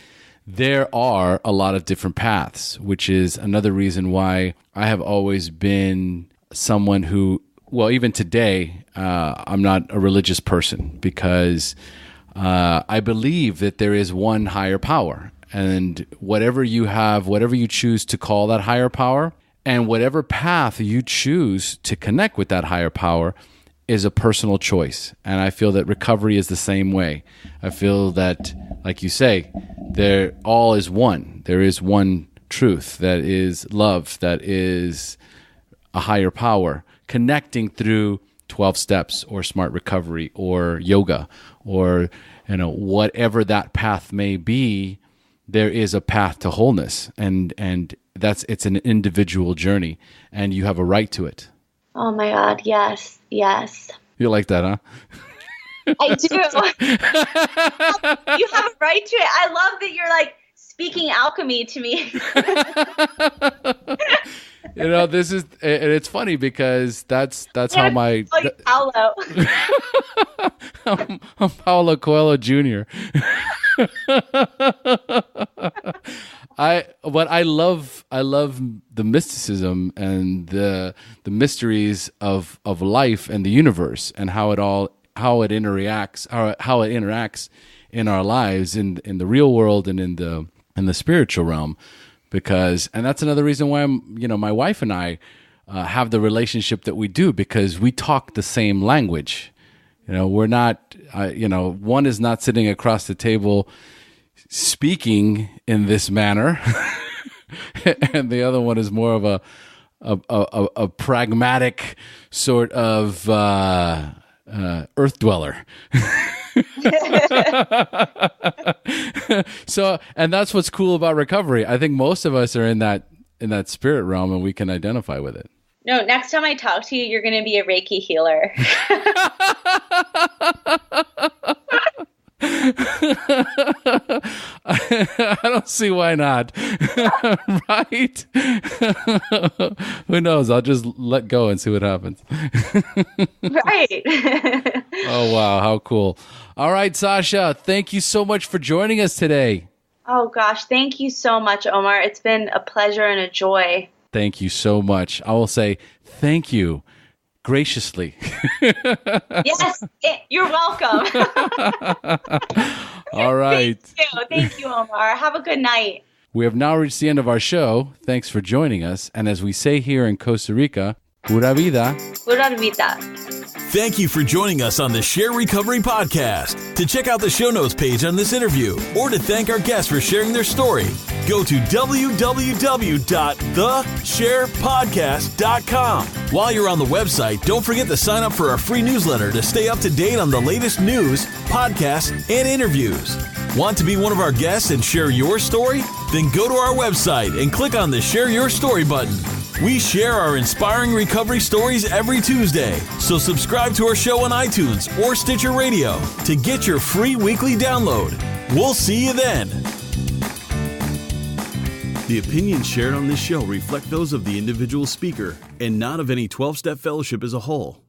there are a lot of different paths, which is another reason why I have always been someone who, well, even today, I'm not a religious person, because I believe that there is one higher power, and whatever you choose to call that higher power, and whatever path you choose to connect with that higher power is a personal choice. And I feel that recovery is the same way. I feel that, like you say, there all is one. There is one truth that is love, that is a higher power, connecting through 12 steps or smart recovery or yoga or whatever that path may be. There is a path to wholeness, and it's an individual journey, and you have a right to it. Oh my God, yes. You like that, huh? I do. You have a right to it. I love that you're like speaking alchemy to me. This is, and it's funny because that's how my Paulo. I'm Paulo Coelho Jr. I love the mysticism and the mysteries of life and the universe and how it interacts in our lives in the real world and in the spiritual realm. And that's another reason why my wife and I have the relationship that we do, because we talk the same language. We're not, one is not sitting across the table speaking in this manner, and the other one is more of a pragmatic sort of earth dweller. So, and that's what's cool about recovery. I think most of us are in that spirit realm, and we can identify with it. No, next time I talk to you, you're going to be a Reiki healer. I don't see why not. Right? Who knows? I'll just let go and see what happens. Right. Oh, wow. How cool. All right, Sasha, thank you so much for joining us today. Oh, gosh. Thank you so much, Omar. It's been a pleasure and a joy. Thank you so much. I will say thank you graciously. Yes, you're welcome. All right. Thank you, Omar. Have a good night. We have now reached the end of our show. Thanks for joining us. And as we say here in Costa Rica, pura vida. Pura vida. Thank you for joining us on the SHAIR Recovery Podcast. To check out the show notes page on this interview or to thank our guests for sharing their story, go to www.theshairpodcast.com. While you're on the website, don't forget to sign up for our free newsletter to stay up to date on the latest news, podcasts, and interviews. Want to be one of our guests and share your story? Then go to our website and click on the Share Your Story button. We share our inspiring recovery stories every Tuesday, so subscribe to our show on iTunes or Stitcher Radio to get your free weekly download. We'll see you then. The opinions shared on this show reflect those of the individual speaker and not of any 12-Step Fellowship as a whole.